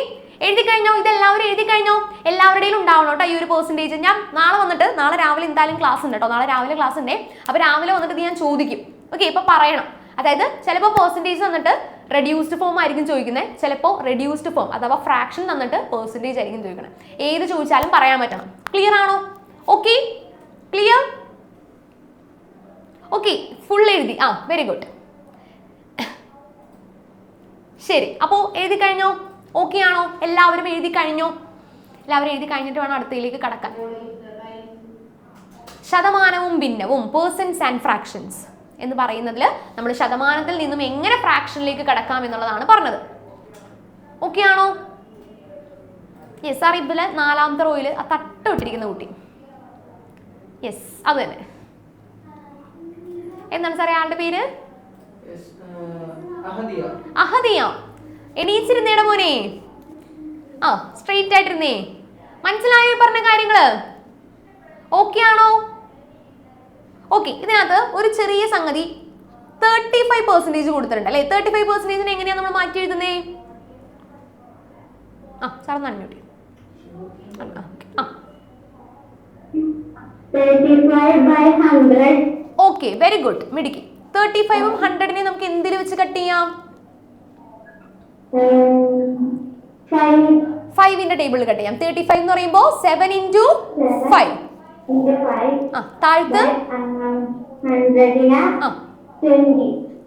എഴുതി കഴിഞ്ഞോ? ഇതെല്ലാവരും എഴുതി കഴിഞ്ഞോ? എല്ലാവരുടെയും ഉണ്ടാവണം കേട്ടോ ഈ ഒരു പെർസെൻറ്റേജ്. ഞാൻ നാളെ രാവിലെ എന്തായാലും ക്ലാസ് ഉണ്ട് കേട്ടോ. നാളെ രാവിലെ ക്ലാസ് ഉണ്ട്. അപ്പോൾ രാവിലെ വന്നിട്ട് ഞാൻ ചോദിക്കും. ഓക്കെ, ഇപ്പൊ പറയണം. അതായത് ചിലപ്പോൾ പെർസെൻറ്റേജ് തന്നിട്ട് റെഡ്യൂസ്ഡ് ഫോം ആയിരിക്കും ചോദിക്കുന്നത്. ചിലപ്പോൾ റെഡ്യൂസ്ഡ് ഫോം അഥവാ ഫ്രാക്ഷൻ തന്നിട്ട് പെർസെൻറ്റേജ് ആയിരിക്കും ചോദിക്കുന്നത്. ഏത് ചോദിച്ചാലും പറയാൻ പറ്റണം. ക്ലിയർ ആണോ? Okay, clear? ഓക്കെ, ഫുൾ എഴുതി. Very good. ശരി, അപ്പോൾ എഴുതി കഴിഞ്ഞോ? ഓക്കെ ആണോ? എല്ലാവരും എഴുതി കഴിഞ്ഞോ? എല്ലാവരും എഴുതി കഴിഞ്ഞിട്ട് വേണം അടുത്തയിലേക്ക് കടക്കാൻ. ശതമാനവും ഭിന്നവും, പേഴ്സൺസ് ആൻഡ് ഫ്രാക്ഷൻസ് എന്ന് പറയുന്നതിൽ നമ്മൾ ശതമാനത്തിൽ നിന്നും എങ്ങനെ ഫ്രാക്ഷനിലേക്ക് കടക്കാം എന്നുള്ളതാണ് പറഞ്ഞത്. ഓക്കെ ആണോ? Yes sir. ഇതില് 4ാമത്തെ റോയിൽ ആ തട്ട് ഇട്ടിരിക്കുന്ന കുട്ടി. യെസ്, അത് തന്നെ. എന്താണ് സാറേ ആളുടെ പേര്? അഹദിയ. എണീച്ചിരുന്നേടെ മോനെ. സ്ട്രെയിറ്റ് ആയിട്ടിരുന്നേ. മനസ്സിലായോ പറഞ്ഞ കാര്യങ്ങള്? ഓക്കെ ആണോ? ഓക്കെ, ഇതിനകത്ത് ഒരു ചെറിയ സംഗതി 35% കൊടുത്തിട്ടുണ്ട് അല്ലെ? 35% എങ്ങനെയാ നമ്മൾ മാറ്റി എഴുതുന്നേ? Sir unmute. Okay, very good, മിടുക്കി. 35ഉം 100നെ നമുക്ക് എന്തിൽ വെച്ച് കട്ട് ചെയ്യാം? 5ന്റെ ടേബിളിൽ കട്ട് ചെയ്യാം. 35 എന്ന് പറയുമ്പോൾ 7 × 5. താഴത്ത്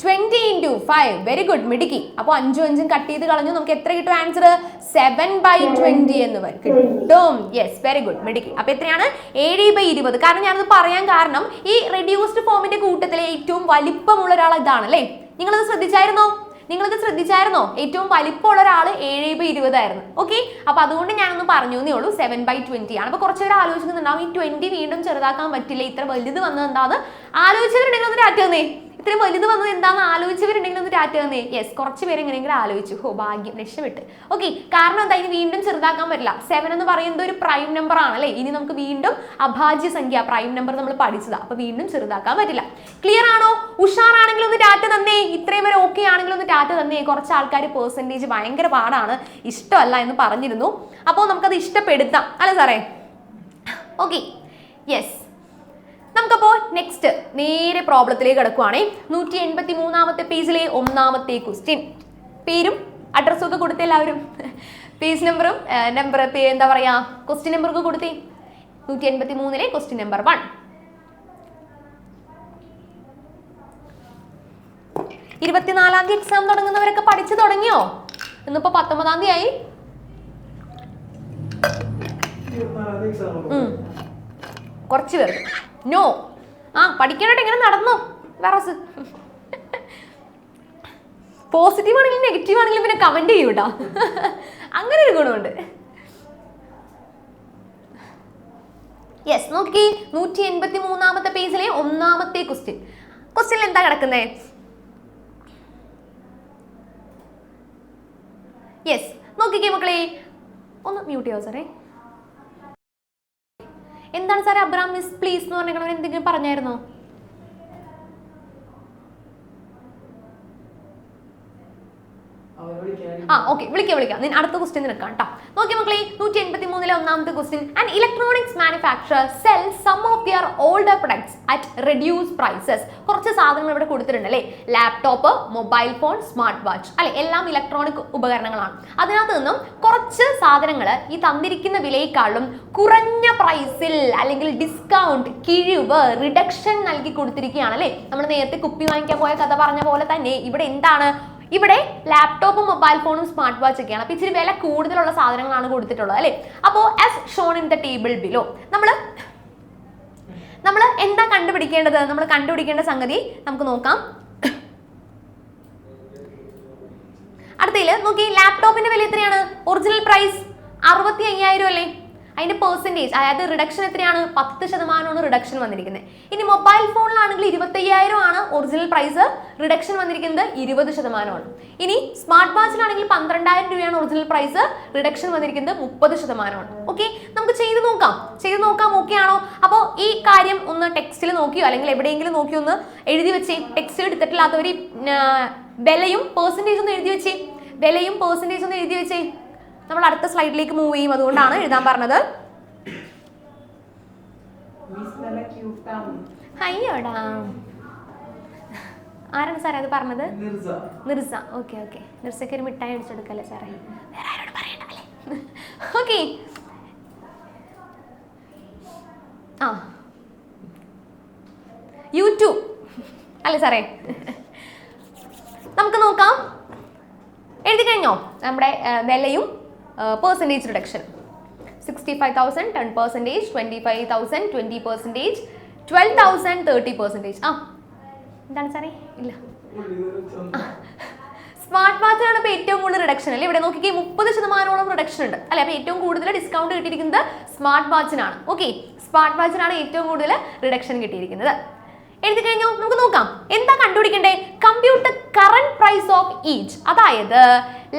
20 × 5. വെരി ഗുഡ്, മിടുക്കി. അപ്പോൾ 5ഉം 5ഉം കട്ട് ചെയ്ത് കളഞ്ഞു. നമുക്ക് എത്ര കിട്ടും ആൻസർ? 7/20 എന്ന് കിട്ടും. യെസ്, വെരി ഗുഡ്, മിടുക്കി. അപ്പൊ എത്രയാണ്? 7/20. കാരണം ഞാനത് പറയാൻ കാരണം ഈ റെഡ്യൂസ്ഡ് ഫോമിന്റെ കൂട്ടത്തിലെ ഏറ്റവും വലിപ്പമുള്ള ഒരാൾ ഇതാണ് അല്ലേ? നിങ്ങളത് ശ്രദ്ധിച്ചായിരുന്നോ? നിങ്ങളിത് ശ്രദ്ധിച്ചായിരുന്നോ? ഏറ്റവും വലിപ്പമുള്ള ഒരാൾ 7/20 ആയിരുന്നു. ഓക്കെ, അപ്പൊ അതുകൊണ്ട് ഞാനൊന്ന് പറഞ്ഞു എന്നേ ഉള്ളൂ. 7/20 ആണ്. അപ്പൊ കുറച്ചുപേർ ആലോചിക്കുന്നുണ്ടാവും ഈ 20 വീണ്ടും ചെറുതാക്കാൻ പറ്റില്ല, ഇത്ര വലുത് വന്നത് എന്താന്ന് ആലോചിച്ചവരുണ്ടെങ്കിൽ ഒന്ന് ടാറ്റ തന്നേ. ഇത്രയും വലുത് വന്നത് എന്താണെന്ന് ആലോചിച്ചവരുണ്ടെങ്കിൽ ഒന്ന് ടാറ്റ തന്നേ. യെസ്, കുറച്ച് പേര് എങ്ങനെയെങ്കിലും ആലോചിച്ചു. ഹോ, ഭാഗ്യം, രക്ഷപ്പെട്ട്. ഓക്കെ, കാരണം എന്താ, ഇനി വീണ്ടും ചെറുതാക്കാൻ പറ്റില്ല. 7 എന്ന് പറയുന്നത് ഒരു പ്രൈം നമ്പർ ആണ് അല്ലേ? ഇനി നമുക്ക് വീണ്ടും അഭാജ്യ സംഖ്യ പ്രൈം നമ്പർ നമ്മൾ പഠിച്ചതാ, അപ്പൊ വീണ്ടും ചെറുതാക്കാൻ പറ്റില്ല. ക്ലിയർ ആണോ? ഉഷാറാണെങ്കിൽ ഒന്ന് ടാറ്റ തന്നേ. ഇത്രയും വരെ ഓക്കെ ആണെങ്കിൽ ഒന്ന് ടാറ്റ തന്നേ. കുറച്ച് ആൾക്കാർ പെർസെൻറ്റേജ് ഭയങ്കര പാടാണ്, ഇഷ്ടമല്ല എന്ന് പറഞ്ഞിരുന്നു. അപ്പോൾ നമുക്കത് ഇഷ്ടപ്പെടുത്താം അല്ലേ സാറേ? Okay, yes. നമുക്കപ്പോൾ നെക്സ്റ്റ് നേരെ പ്രോബ്ലത്തിലേക്ക് കിടക്കുവാണേ. 183-ാമത്തെ പേജിലെ 1ാമത്തെ ക്വസ്റ്റ്യൻ. പേരും അഡ്രസ്സും ഒക്കെ കൊടുത്തേ എല്ലാവരും. പേജ് നമ്പറും എന്താ പറയാ, ക്വസ്റ്റ്യൻ നമ്പറൊക്കെ കൊടുത്തേ. 183-ലെ ക്വസ്റ്റ്യൻ നമ്പർ 1. 24-ാം തീയതി എക്സാം തുടങ്ങുന്നവരൊക്കെ പഠിച്ചു തുടങ്ങിയോ? ഇന്നിപ്പോ 19-ാം തീയതി ആയി. കുറച്ച് പേർ നോ. പഠിക്കാനായിട്ട് എങ്ങനെ നടന്നു? വേറെ പോസിറ്റീവ് ആണെങ്കിലും നെഗറ്റീവ് ആണെങ്കിലും പിന്നെ കമന്റ് ചെയ്യൂട്ടാ. അങ്ങനെ ഒരു ഗുണമുണ്ട്. യെസ്, നോക്കി 183-ാമത്തെ പേജിലെ 1ാമത്തെ ക്വസ്റ്റ്യൻ. ക്വസ്റ്റ്യനിൽ എന്താ കിടക്കുന്നേ? യെസ്, നോക്കിക്കേ മക്കളെ, ഒന്ന് മ്യൂട്ട് ചെയ്യാവോ സാറേ? എന്താണ് സാറേ അബ്രാം മിസ് പ്ലീസ് എന്ന് പറഞ്ഞാൽ എന്തെങ്കിലും പറഞ്ഞായിരുന്നോ? ഓക്കെ, വിളിക്കാം. അടുത്ത ക്വസ്റ്റ്യൻ നിൽക്കാം കേട്ടോ. നോക്കി മക്കളെ, 183-ലെ 1ാമത്തെ question. An electronics manufacturer sell some of their older products at reduce prices. കുറച്ച് സാധനങ്ങൾ ഇവിടെ കൊടുത്തിട്ടുണ്ട് അല്ലേ? Laptop, mobile phone, smart watch അല്ലെ, എല്ലാം ഇലക്ട്രോണിക് ഉപകരണങ്ങളാണ്. അതിനകത്ത് നിന്നും കുറച്ച് സാധനങ്ങൾ ഈ തന്നിരിക്കുന്ന വിലയെക്കാളും കുറഞ്ഞ പ്രൈസിൽ അല്ലെങ്കിൽ ഡിസ്കൗണ്ട്, കിഴിവ്, റിഡക്ഷൻ നൽകി കൊടുത്തിരിക്കുകയാണ് അല്ലേ? നമ്മൾ നേരത്തെ കുപ്പി വാങ്ങിക്കാൻ പോയ കഥ പറഞ്ഞ പോലെ തന്നെ ഇവിടെ എന്താണ്, ഇവിടെ ലാപ്ടോപ്പും മൊബൈൽ ഫോണും സ്മാർട്ട് വാച്ച് ഒക്കെയാണ്. അപ്പൊ ഇച്ചിരി വില കൂടുതലുള്ള സാധനങ്ങളാണ് കൊടുത്തിട്ടുള്ളത് അല്ലെ? അപ്പോ as shown in the table below നമ്മൾ എന്താ കണ്ടുപിടിക്കേണ്ടത്? നമ്മൾ കണ്ടുപിടിക്കേണ്ട സംഗതി നമുക്ക് നോക്കാം. അടുത്തതില് നോക്കി, ലാപ്ടോപ്പിന്റെ വില എത്രയാണ്? ഒറിജിനൽ പ്രൈസ് 65,000 അല്ലേ? അതിന്റെ പെർസെൻറ്റേജ്, അതായത് റിഡക്ഷൻ എത്രയാണ്? 10% റിഡക്ഷൻ വന്നിരിക്കുന്നത്. ഇനി മൊബൈൽ ഫോണിലാണെങ്കിൽ 25,000 ആണ് ഒറിജിനൽ പ്രൈസ്, റിഡക്ഷൻ വന്നിരിക്കുന്നത് 20%. ഇനി സ്മാർട്ട് വാച്ചിലാണെങ്കിൽ 12,000 രൂപയാണ് ഒറിജിനൽ പ്രൈസ്, റിഡക്ഷൻ വന്നിരിക്കുന്നത് 30%. ഓക്കെ, നമുക്ക് ചെയ്ത് നോക്കാം. ഓക്കെ ആണോ? അപ്പോൾ ഈ കാര്യം ഒന്ന് ടെക്സ്റ്റിൽ നോക്കിയോ അല്ലെങ്കിൽ എവിടെയെങ്കിലും നോക്കിയോ ഒന്ന് എഴുതി വെച്ചേ. ടെക്സ്റ്റ് എടുത്തിട്ടില്ലാത്തവർ വിലയും പെർസെൻറ്റേജ് ഒന്ന് എഴുതി വെച്ചേ. നമ്മൾ അടുത്ത സ്ലൈഡിലേക്ക് മൂവ് ചെയ്യും, അതുകൊണ്ടാണ് എഴുതാൻ പറഞ്ഞത്. അയ്യോടാ, ആരാണ് സാറേ അത് പറഞ്ഞത്? നിർസ. ഓക്കെ, നിർസയ്ക്ക് ഒരു മിഠായി അടിച്ചെടുക്കല്ലേ സാറേ? വേറെ ആരോട് പറയണ്ടല്ലേ? ഓക്കെ, യൂട്യൂബ് അല്ലേ സാറേ? നമുക്ക് നോക്കാം. എഴുതി കഴിഞ്ഞോ? നമ്മുടെ വിലയും പെർസെൻറ്റേജ് റിഡക്ഷൻ. 65,000 10%, 25,000 20%, 12,000 30%. എന്താണ് സാറേ? ഇല്ല, സ്മാർട്ട് വാച്ചിനാണ് ഇപ്പോൾ ഏറ്റവും കൂടുതൽ റിഡക്ഷൻ അല്ലേ? ഇവിടെ നോക്കിക്കേ, 30% റിഡക്ഷൻ ഉണ്ട് അല്ലെ? അപ്പോൾ ഏറ്റവും കൂടുതൽ ഡിസ്കൗണ്ട് കിട്ടിയിരിക്കുന്നത് സ്മാർട്ട് വാച്ചിനാണ്. ഓക്കെ, സ്മാർട്ട് വാച്ചിനാണ് ഏറ്റവും കൂടുതൽ റിഡക്ഷൻ കിട്ടിയിരിക്കുന്നത്. എഴുതി കഴിഞ്ഞു. നമുക്ക് നോക്കാം എന്താ കണ്ടുപിടിക്കണ്ടേ? Computer current price of each. അതായത്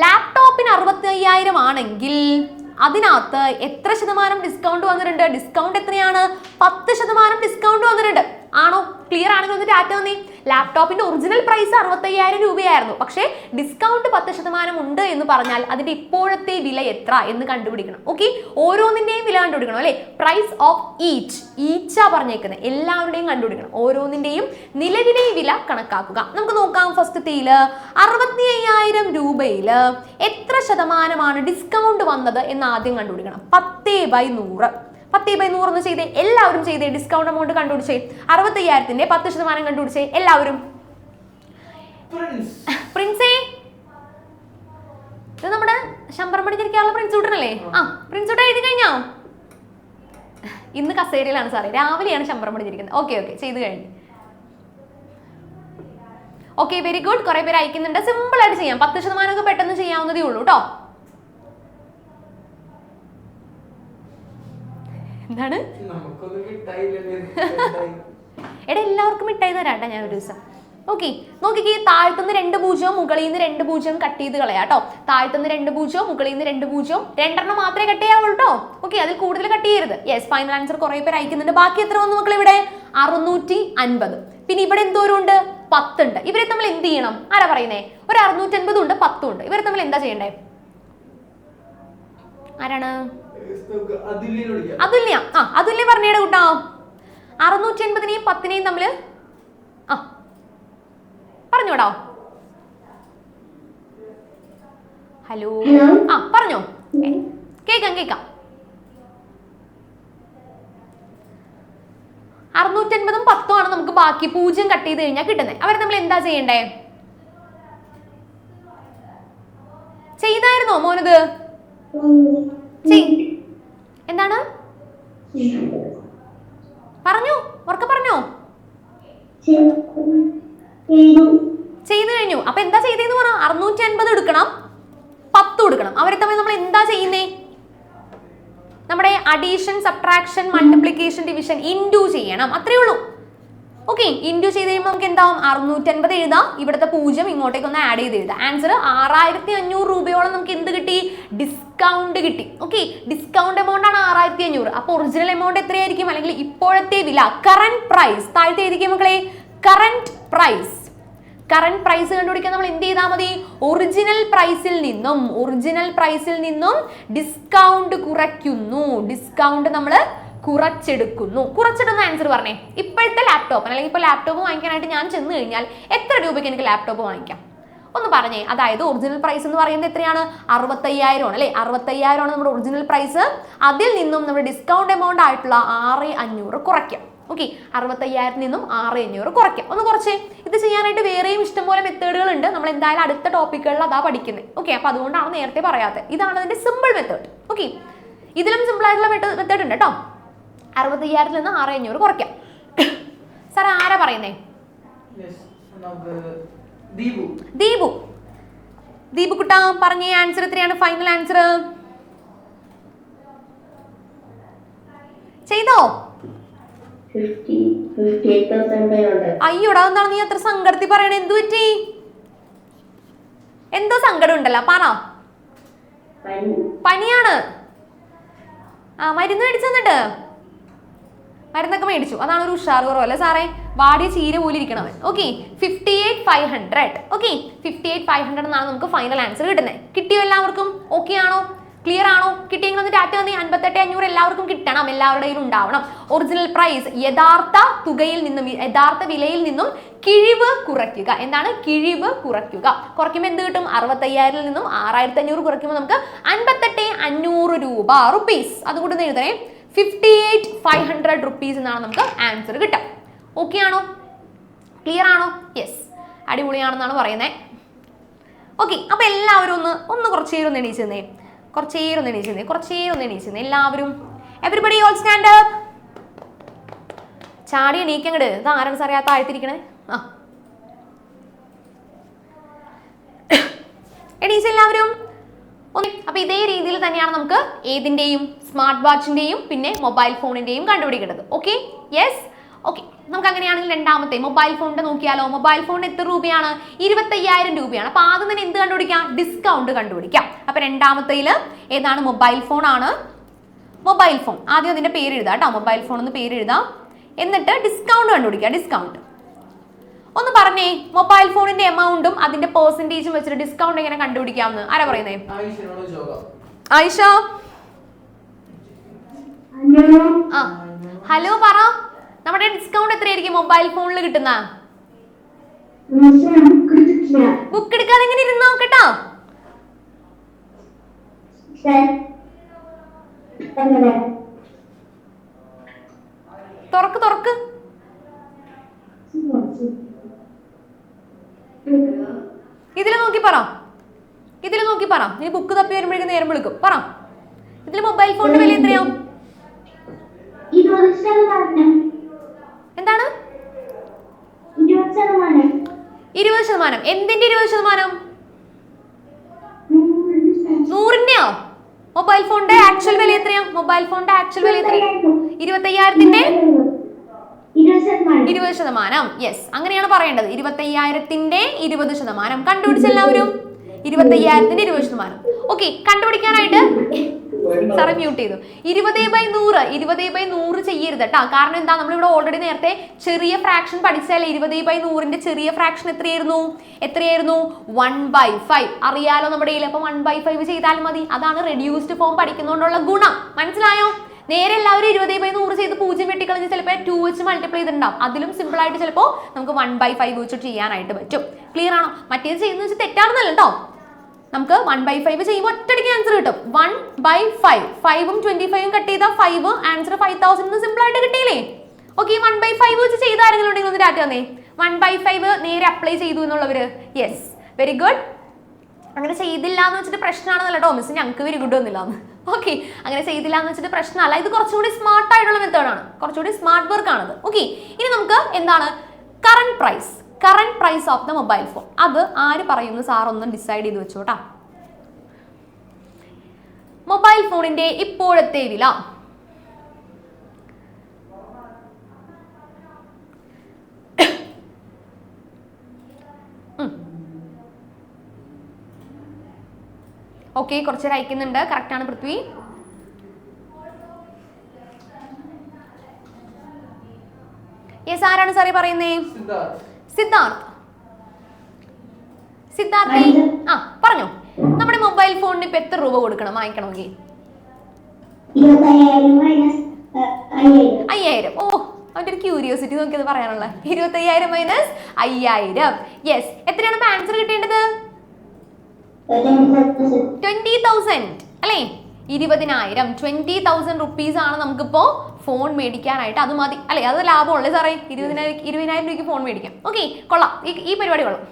ലാപ്ടോപ്പിന് 65,000 ആണെങ്കിൽ അതിനകത്ത് എത്ര ശതമാനം ഡിസ്കൗണ്ട് വന്നിട്ടുണ്ട്? ഡിസ്കൗണ്ട് എത്രയാണ്? 10% ഡിസ്കൗണ്ട് വന്നിട്ടുണ്ട്. ആണോ? ക്ലിയർ ആണെങ്കിൽ ഒന്ന് ടാറ്റ വന്നേ. ലാപ്ടോപ്പിന്റെ ഒറിജിനൽ പ്രൈസ് 65,000 രൂപയായിരുന്നു, പക്ഷേ ഡിസ്കൗണ്ട് 10% ഉണ്ട് എന്ന് പറഞ്ഞാൽ അതിന്റെ ഇപ്പോഴത്തെ വില എത്ര എന്ന് കണ്ടുപിടിക്കണം. ഓക്കെ, ഓരോന്നിന്റെയും വില കണ്ടുപിടിക്കണം അല്ലെ? പ്രൈസ് ഓഫ് ഈച്ചാ പറഞ്ഞേക്കുന്നത്, എല്ലാവരുടെയും കണ്ടുപിടിക്കണം. ഓരോന്നിന്റെയും നിലവിലെ വില കണക്കാക്കുക. നമുക്ക് നോക്കാം. ഫസ്റ്റത്തേല് 65,000 രൂപയിൽ എത്ര ശതമാനമാണ് ഡിസ്കൗണ്ട് വന്നത് എന്ന് ആദ്യം കണ്ടുപിടിക്കണം. 10/100. 10/100 ഒന്ന് ചെയ്തേ, എല്ലാവരും ചെയ്തേ. Discount amount കണ്ടുപിടിച്ചേ. 65,000ന്റെ 10% കണ്ടുപിടിച്ചേ എല്ലാവരും. പ്രിൻസേ, ഇത് നമ്മുടെ ശമ്പളം പഠിച്ചിരിക്കാനുള്ള പ്രിൻസ് ഉടനല്ലേ? പ്രിൻസ് ഉടൻ എഴുതി കഴിഞ്ഞോ? ഇന്ന് കസേരയിലാണ് സാറേ, രാവിലെയാണ് ശമ്പളം പഠിച്ചിരിക്കുന്നത്. ഓക്കെ, ചെയ്ത് കഴിഞ്ഞു. Okay, very good. കുറെ പേര് അയക്കുന്നുണ്ട്. സിമ്പിൾ ആയിട്ട് ചെയ്യാം. 10% ഒക്കെ പെട്ടെന്ന് ചെയ്യാവുന്നതേ ഉള്ളൂ കേട്ടോ. എന്താണ് എടാ, എല്ലാവർക്കും മിഠായി തരാട്ടെ ഞാൻ ഒരു ദിവസം. ഓക്കെ, നോക്കിക്കേ, താഴ്ത്തുനിന്ന് 2 പൂജ്യവും മുകളിൽ നിന്ന് 2 പൂജ്യവും കട്ട് ചെയ്ത് കളയാട്ടോ. താഴ്ത്തുനിന്ന് 2 പൂജ്യവും മുകളിൽ നിന്ന് 2 പൂജ്യവും, 2 മാത്രമേ കട്ട് ചെയ്യാവുള്ളൂ കേട്ടോ. ഓക്കെ, അതിൽ കൂടുതൽ കട്ട് ചെയ്യരുത്. യെസ്, ഫൈനൽ ആൻസർ കുറെ പേര് അയക്കുന്നുണ്ട്. ബാക്കി എത്ര വന്നു മക്കൾ? ഇവിടെ 650. പിന്നെ ഇവിടെ എന്തോരം ഉണ്ട്? 10 ഉണ്ട്. ഇവരെ നമ്മൾ എന്ത് ചെയ്യണം? ആരാ പറയുന്നേ? ഒരു 650 ഉണ്ട്, 10 ഉണ്ട്. ഇവരെ നമ്മൾ എന്താ ചെയ്യണ്ടേ? ആരാണ്? അതുല്യ. അതുല്യ പറഞ്ഞേടെ കൂട്ടാ. 650നെയും 10നെയും തമ്മില് പറഞ്ഞോടാ. ഹലോ, പറഞ്ഞോ. കേക്കാം. 650ഉം 10ഉം ആണ് നമുക്ക് ബാക്കി. 0 കട്ട് ചെയ്ത് കഴിഞ്ഞാൽ കിട്ടുന്നത്. അവരെ നമ്മൾ എന്താ ചെയ്യണ്ടേ? ചെയ്തായിരുന്നോ മോനത്? എന്താണ് പറഞ്ഞോ? ഉറക്കെ പറഞ്ഞോ. ചെയ്തു കഴിഞ്ഞു. അപ്പൊ എന്താ ചെയ്തേന്ന് പറ. 650 എടുക്കണം, 10 കൊടുക്കണം. അവരെ തമ്മിൽ നമ്മൾ എന്താ ചെയ്യുന്നേ? നമ്മുടെ അഡീഷൻ, സബ്ട്രാക്ഷൻ, മൾട്ടിപ്ലിക്കേഷൻ, ഡിവിഷൻ, ഇൻഡു ചെയ്യണം. അത്രേ ഉള്ളൂ. ഓക്കെ, ഇൻഡു ചെയ്ത് കഴിയുമ്പോൾ നമുക്ക് എന്താവും? 650 എഴുതാം. ഇവിടുത്തെ 0 ഇങ്ങോട്ടേക്ക് ഒന്ന് ആഡ് ചെയ്ത് എഴുതാം. ആൻസർ 6500 രൂപയോളം നമുക്ക് എന്ത് കിട്ടി? ഡിസ്കൗണ്ട് കിട്ടി. ഓക്കെ, ഡിസ്കൗണ്ട് എമൗണ്ട് ആണ് 6500. അപ്പൊ ഒറിജിനൽ എമൗണ്ട് എത്രയായിരിക്കും? അല്ലെങ്കിൽ ഇപ്പോഴത്തെ വില, കറന്റ് പ്രൈസ്. താഴത്തെ എഴുതിക്കേ മക്കളെ, കറന്റ് പ്രൈസ്. കറന്റ് പ്രൈസ് കണ്ടുപിടിക്കാൻ നമ്മൾ എന്ത് ചെയ്താൽ മതി? ഒറിജിനൽ പ്രൈസിൽ നിന്നും ഡിസ്കൗണ്ട് കുറയ്ക്കുന്നു. ഡിസ്കൗണ്ട് നമ്മൾ കുറച്ചെടുക്കുന്നു. കുറച്ചിടുന്ന ആൻസർ പറഞ്ഞേ. ഇപ്പോഴത്തെ ലാപ്ടോപ്പ്, അല്ലെങ്കിൽ ഇപ്പോൾ ലാപ്ടോപ്പ് വാങ്ങിക്കാനായിട്ട് ഞാൻ ചെന്ന് കഴിഞ്ഞാൽ എത്ര രൂപയ്ക്ക് എനിക്ക് ലാപ്ടോപ്പ് വാങ്ങിക്കാം? ഒന്ന് പറഞ്ഞേ. അതായത് ഒറിജിനൽ പ്രൈസ് എന്ന് പറയുന്നത് എത്രയാണ്? 65,000 ആണ് അല്ലേ? 65,000 ആണ് നമ്മുടെ ഒറിജിനൽ പ്രൈസ്. അതിൽ നിന്നും നമ്മുടെ ഡിസ്കൗണ്ട് എമൗണ്ട് ആയിട്ടുള്ള 6500 കുറയ്ക്കാം. ഓക്കെ, 65,000 നിന്നും 6500 കുറയ്ക്കാം. ഒന്ന് കുറച്ചേ. ഇത് ചെയ്യാനായിട്ട് വേറെയും ഇഷ്ടംപോലെ മെത്തേഡുകൾ ഉണ്ട്. നമ്മൾ എന്തായാലും അടുത്ത ടോപ്പിക്കുകളിൽ അതാ പഠിക്കുന്നത്. ഓക്കെ, അപ്പൊ അതുകൊണ്ടാണ് നേരത്തെ പറയാത്തത്. ഇതാണ് അതിന്റെ സിമ്പിൾ മെത്തേഡ്. ഓക്കെ, ഇതിലും സിമ്പിൾ ആയിട്ടുള്ള മെത്തേഡ് ഉണ്ട് കേട്ടോ. 65,000 നിന്ന് 6500 കുറയ്ക്കാം. സാർ ആരാ പറയുന്നേ? ദീപു കുട്ടാ പറഞ്ഞേ. ആൻസർ എത്രയാണ്? ഫൈനൽ ആൻസർ ചെയ്തോ? അയ്യോടാ, എന്താണ് നീ അത്ര സങ്കടത്തിൽ പറയണേ? എന്തു പറ്റി? എന്തോ സങ്കടം ഉണ്ടല്ലോ, പറ. പനിയാണ്. മരുന്ന് മേടിച്ചു തന്നിട്ട്? മരുന്നൊക്കെ മേടിച്ചു. അതാണ് ഒരു ഉഷാർ കുറവല്ലേ സാറേ? വാടിയ ചീര പോലെ ഇരിക്കണവൻ. ഓക്കെ, 58,500. ഓക്കെ, 58,500 എന്നാണ് നമുക്ക് ഫൈനൽ ആൻസർ കിട്ടുന്നത്. കിട്ടിയോ എല്ലാവർക്കും? ഓക്കെ ആണോ? ക്ലിയർ ആണോ? കിട്ടിയെങ്കിൽ ഒന്ന് ടാറ്റ വന്നേ. 58,500 എല്ലാവർക്കും കിട്ടണം, എല്ലാവരുടെയും ഉണ്ടാവണം. ഒറിജിനൽ പ്രൈസ്, യഥാർത്ഥ തുകയിൽ നിന്നും, യഥാർത്ഥ വിലയിൽ നിന്നും കിഴിവ് കുറയ്ക്കുക. എന്താണ് കിഴിവ് കുറയ്ക്കുക? കുറയ്ക്കുമ്പോൾ എന്ത് കിട്ടും? 65,000 നിന്നും 6500 കുറയ്ക്കുമ്പോൾ നമുക്ക് 58,500 രൂപ, റുപ്പീസ്. അതുകൊണ്ട് എഴുതണേ, 58,500 റുപ്പീസ് എന്നാണ് നമുക്ക് ആൻസർ കിട്ടുക. ഓക്കെ ആണോ? ക്ലിയർ ആണോ? യെസ്, അടിപൊളിയാണെന്നാണ് പറയുന്നത്. ഓക്കെ, അപ്പൊ എല്ലാവരും ഒന്ന് കുറച്ചേരം ഒന്ന് എണീച്ചെന്നേ. എല്ലാവരും. Everybody all stand up. ചാടി എണീക്കങ്ങട്. ഇത് ആരാണ് സാറേ താഴ്ത്തിരിക്കണേ? എണീച്ച എല്ലാവരും. അപ്പൊ ഇതേ രീതിയിൽ തന്നെയാണ് നമുക്ക് ഏതിന്റെയും, സ്മാർട്ട് വാച്ചിന്റെയും പിന്നെ മൊബൈൽ ഫോണിന്റെയും കണ്ടുപിടിക്കേണ്ടത്. Okay, yes. ഓക്കെ, നമുക്ക് അങ്ങനെയാണെങ്കിൽ രണ്ടാമത്തെ മൊബൈൽ ഫോണിന്റെ നോക്കിയാലോ? മൊബൈൽ ഫോണിന് എത്ര രൂപയാണ്? 25,000 രൂപയാണ്. അപ്പൊ ആദ്യം തന്നെ എന്ത് കണ്ടുപിടിക്കാം? ഡിസ്കൗണ്ട് കണ്ടുപിടിക്കാം. അപ്പൊ രണ്ടാമത്തേല് ഏതാണ്? മൊബൈൽ ഫോൺ ആണ്. മൊബൈൽ ഫോൺ ആദ്യം അതിന്റെ പേര് എഴുതാം കേട്ടോ. മൊബൈൽ ഫോൺ എന്ന് പേര് എഴുതാം. എന്നിട്ട് ഡിസ്കൗണ്ട് കണ്ടുപിടിക്കാം. ഡിസ്കൗണ്ട് ഒന്ന് പറഞ്ഞേ. മൊബൈൽ ഫോണിന്റെ എമൗണ്ടും അതിന്റെ പെർസെന്റേജും വെച്ചിട്ട് ഡിസ്കൗണ്ട് എങ്ങനെ കണ്ടുപിടിക്കാമെന്ന് ആരാ പറയുന്നേ? ആയിഷ. ഹലോ പറ. നമ്മുടെ ഡിസ്കൗണ്ട് എത്രയായിരിക്കും മൊബൈൽ ഫോണിൽ കിട്ടുന്ന? ബുക്ക് എടുക്കാതെ എങ്ങനെ ഇരുന്നോ കേട്ടോ. തുറക്ക്. ഇതില് നോക്കി പറ. ഇനി ബുക്ക് തപ്പി വരുമ്പോഴേക്കും നേരം വിളിക്കും. പറ, ഇതില് മൊബൈൽ ഫോണിന്റെ വില എത്രയാവും? എന്താണ്? 20%. എന്തിന്റെ 20%? 100ന്റെയോ? മൊബൈൽ ഫോണിന്റെ ആക്ച്വൽ വില എത്രയാ? മൊബൈൽ ഫോണിന്റെ ആക്ച്വൽ വില എത്രയാ? 25,000ന്റെ 20%. യെസ്, അങ്ങനെയാണ് പറയേണ്ടത്. 25,000ന്റെ 20%. കണ്ടുപിടിച്ച എല്ലാവരും? 25,000ന്റെ 20%. ഓക്കെ, കണ്ടുപിടിക്കാനായിട്ട് സാറെ മ്യൂട്ട് ചെയ്തു. 20/100. 20/100 ചെയ്യരുത് കേട്ടോ. കാരണം എന്താ, നമ്മളിവിടെ ഓൾറെഡി നേരത്തെ ചെറിയ ഫ്രാക്ഷൻ പഠിച്ചാലേ. 20/100ന്റെ ചെറിയ ഫ്രാക്ഷൻ എത്രയായിരുന്നു? 1/5. അറിയാലോ നമ്മുടെ കയ്യിൽ. അപ്പൊ 1/5 ചെയ്താൽ മതി. അതാണ് റെഡ്യൂസ്ഡ് ഫോം പഠിക്കുന്നതുകൊണ്ടുള്ള ഗുണം. മനസ്സിലായോ? നേരെ എല്ലാവരും 20/100 ചെയ്ത് 0 വെട്ടിക്കളഞ്ഞ് ചിലപ്പോൾ 2 വെച്ച് മൾട്ടിപ്ലൈ ചെയ്തിട്ടുണ്ടാവും. അതിലും സിമ്പിൾ ആയിട്ട് ചിലപ്പോൾ നമുക്ക് 1/5 വെച്ചിട്ട് ചെയ്യാനായിട്ട് പറ്റും. ക്ലിയർ ആണോ? മറ്റേത് ചെയ്യുന്ന വെച്ചാൽ തെറ്റാണെന്നല്ല കേട്ടോ. നമുക്ക് 1/5 ചെയ്യുമ്പോൾ ഒറ്റയടിക്ക് ആൻസർ കിട്ടും. 1/5. 5ഉം 25ഉം കട്ട് ചെയ്താൽ 5 ആൻസർ 5,000 സിമ്പിൾ ആയിട്ട് കിട്ടിയില്ലേ? ഓക്കെ, 1/5 വെച്ച് ചെയ്ത ആരെങ്കിലും ഉണ്ടെങ്കിൽ ഒന്ന് ഡാറ്റ തന്നേ. 1/5 നേരെ അപ്ലൈ ചെയ്തു എന്നുള്ളവര്. Yes, very good. അങ്ങനെ ചെയ്തില്ല എന്ന് വെച്ചിട്ട് പ്രശ്നമാണെന്നല്ല കേട്ടോ. മിസ് ഞങ്ങൾക്ക് വെരി ഗുഡ് ഒന്നുമില്ല. ഓക്കെ, അങ്ങനെ ചെയ്തില്ല എന്ന് വെച്ചിട്ട് പ്രശ്നമല്ല. ഇത് കുറച്ചുകൂടി സ്മാർട്ട് ആയിട്ടുള്ള മെത്തേഡാണ്. കുറച്ചുകൂടി സ്മാർട്ട് വർക്ക് ആണത്. ഓക്കെ, ഇനി നമുക്ക് എന്താണ് current price of the mobile phone. അത് ആര് പറയുന്നു സാർ ഒന്ന് ഡിസൈഡ് ചെയ്ത് വെച്ചോട്ടാ. മൊബൈൽ ഫോണിന്റെ ഇപ്പോഴത്തെ വില ഓക്കെ, കുറച്ച് അയക്കുന്നുണ്ട്. കറക്റ്റ് ആണ് പൃഥ്വി. യെസ്, ആരാണ് സാറേ പറയുന്നേ? സിദ്ധാർത്ഥ. ആ, പറഞ്ഞോ. നമ്മുടെ മൊബൈൽ ഫോണിന് ഇപ്പൊ എത്ര രൂപ കൊടുക്കണം വാങ്ങിക്കണമെങ്കിൽ? 5,000. ഓ, അവന്റെ ഒരു ക്യൂരിയോസിറ്റി നോക്കിയത് പറയാനുള്ള. 25,000 മൈനസ് 5,000. യെസ്, എത്രയാണ് ഇപ്പൊ ആൻസർ കിട്ടേണ്ടത്? 20,000 അല്ലേ? 20,000. 20,000 റുപ്പീസ് ആണ് നമുക്കിപ്പോ ഫോൺ മേടിക്കാനായിട്ട്. അത് മതി അല്ലെ? അത് ലാഭമുള്ളേ സാറേ. 20,000 രൂപയ്ക്ക് ഫോൺ മേടിക്കാം. ഓക്കെ, കൊള്ളാം. ഈ പരിപാടി കൊള്ളാം.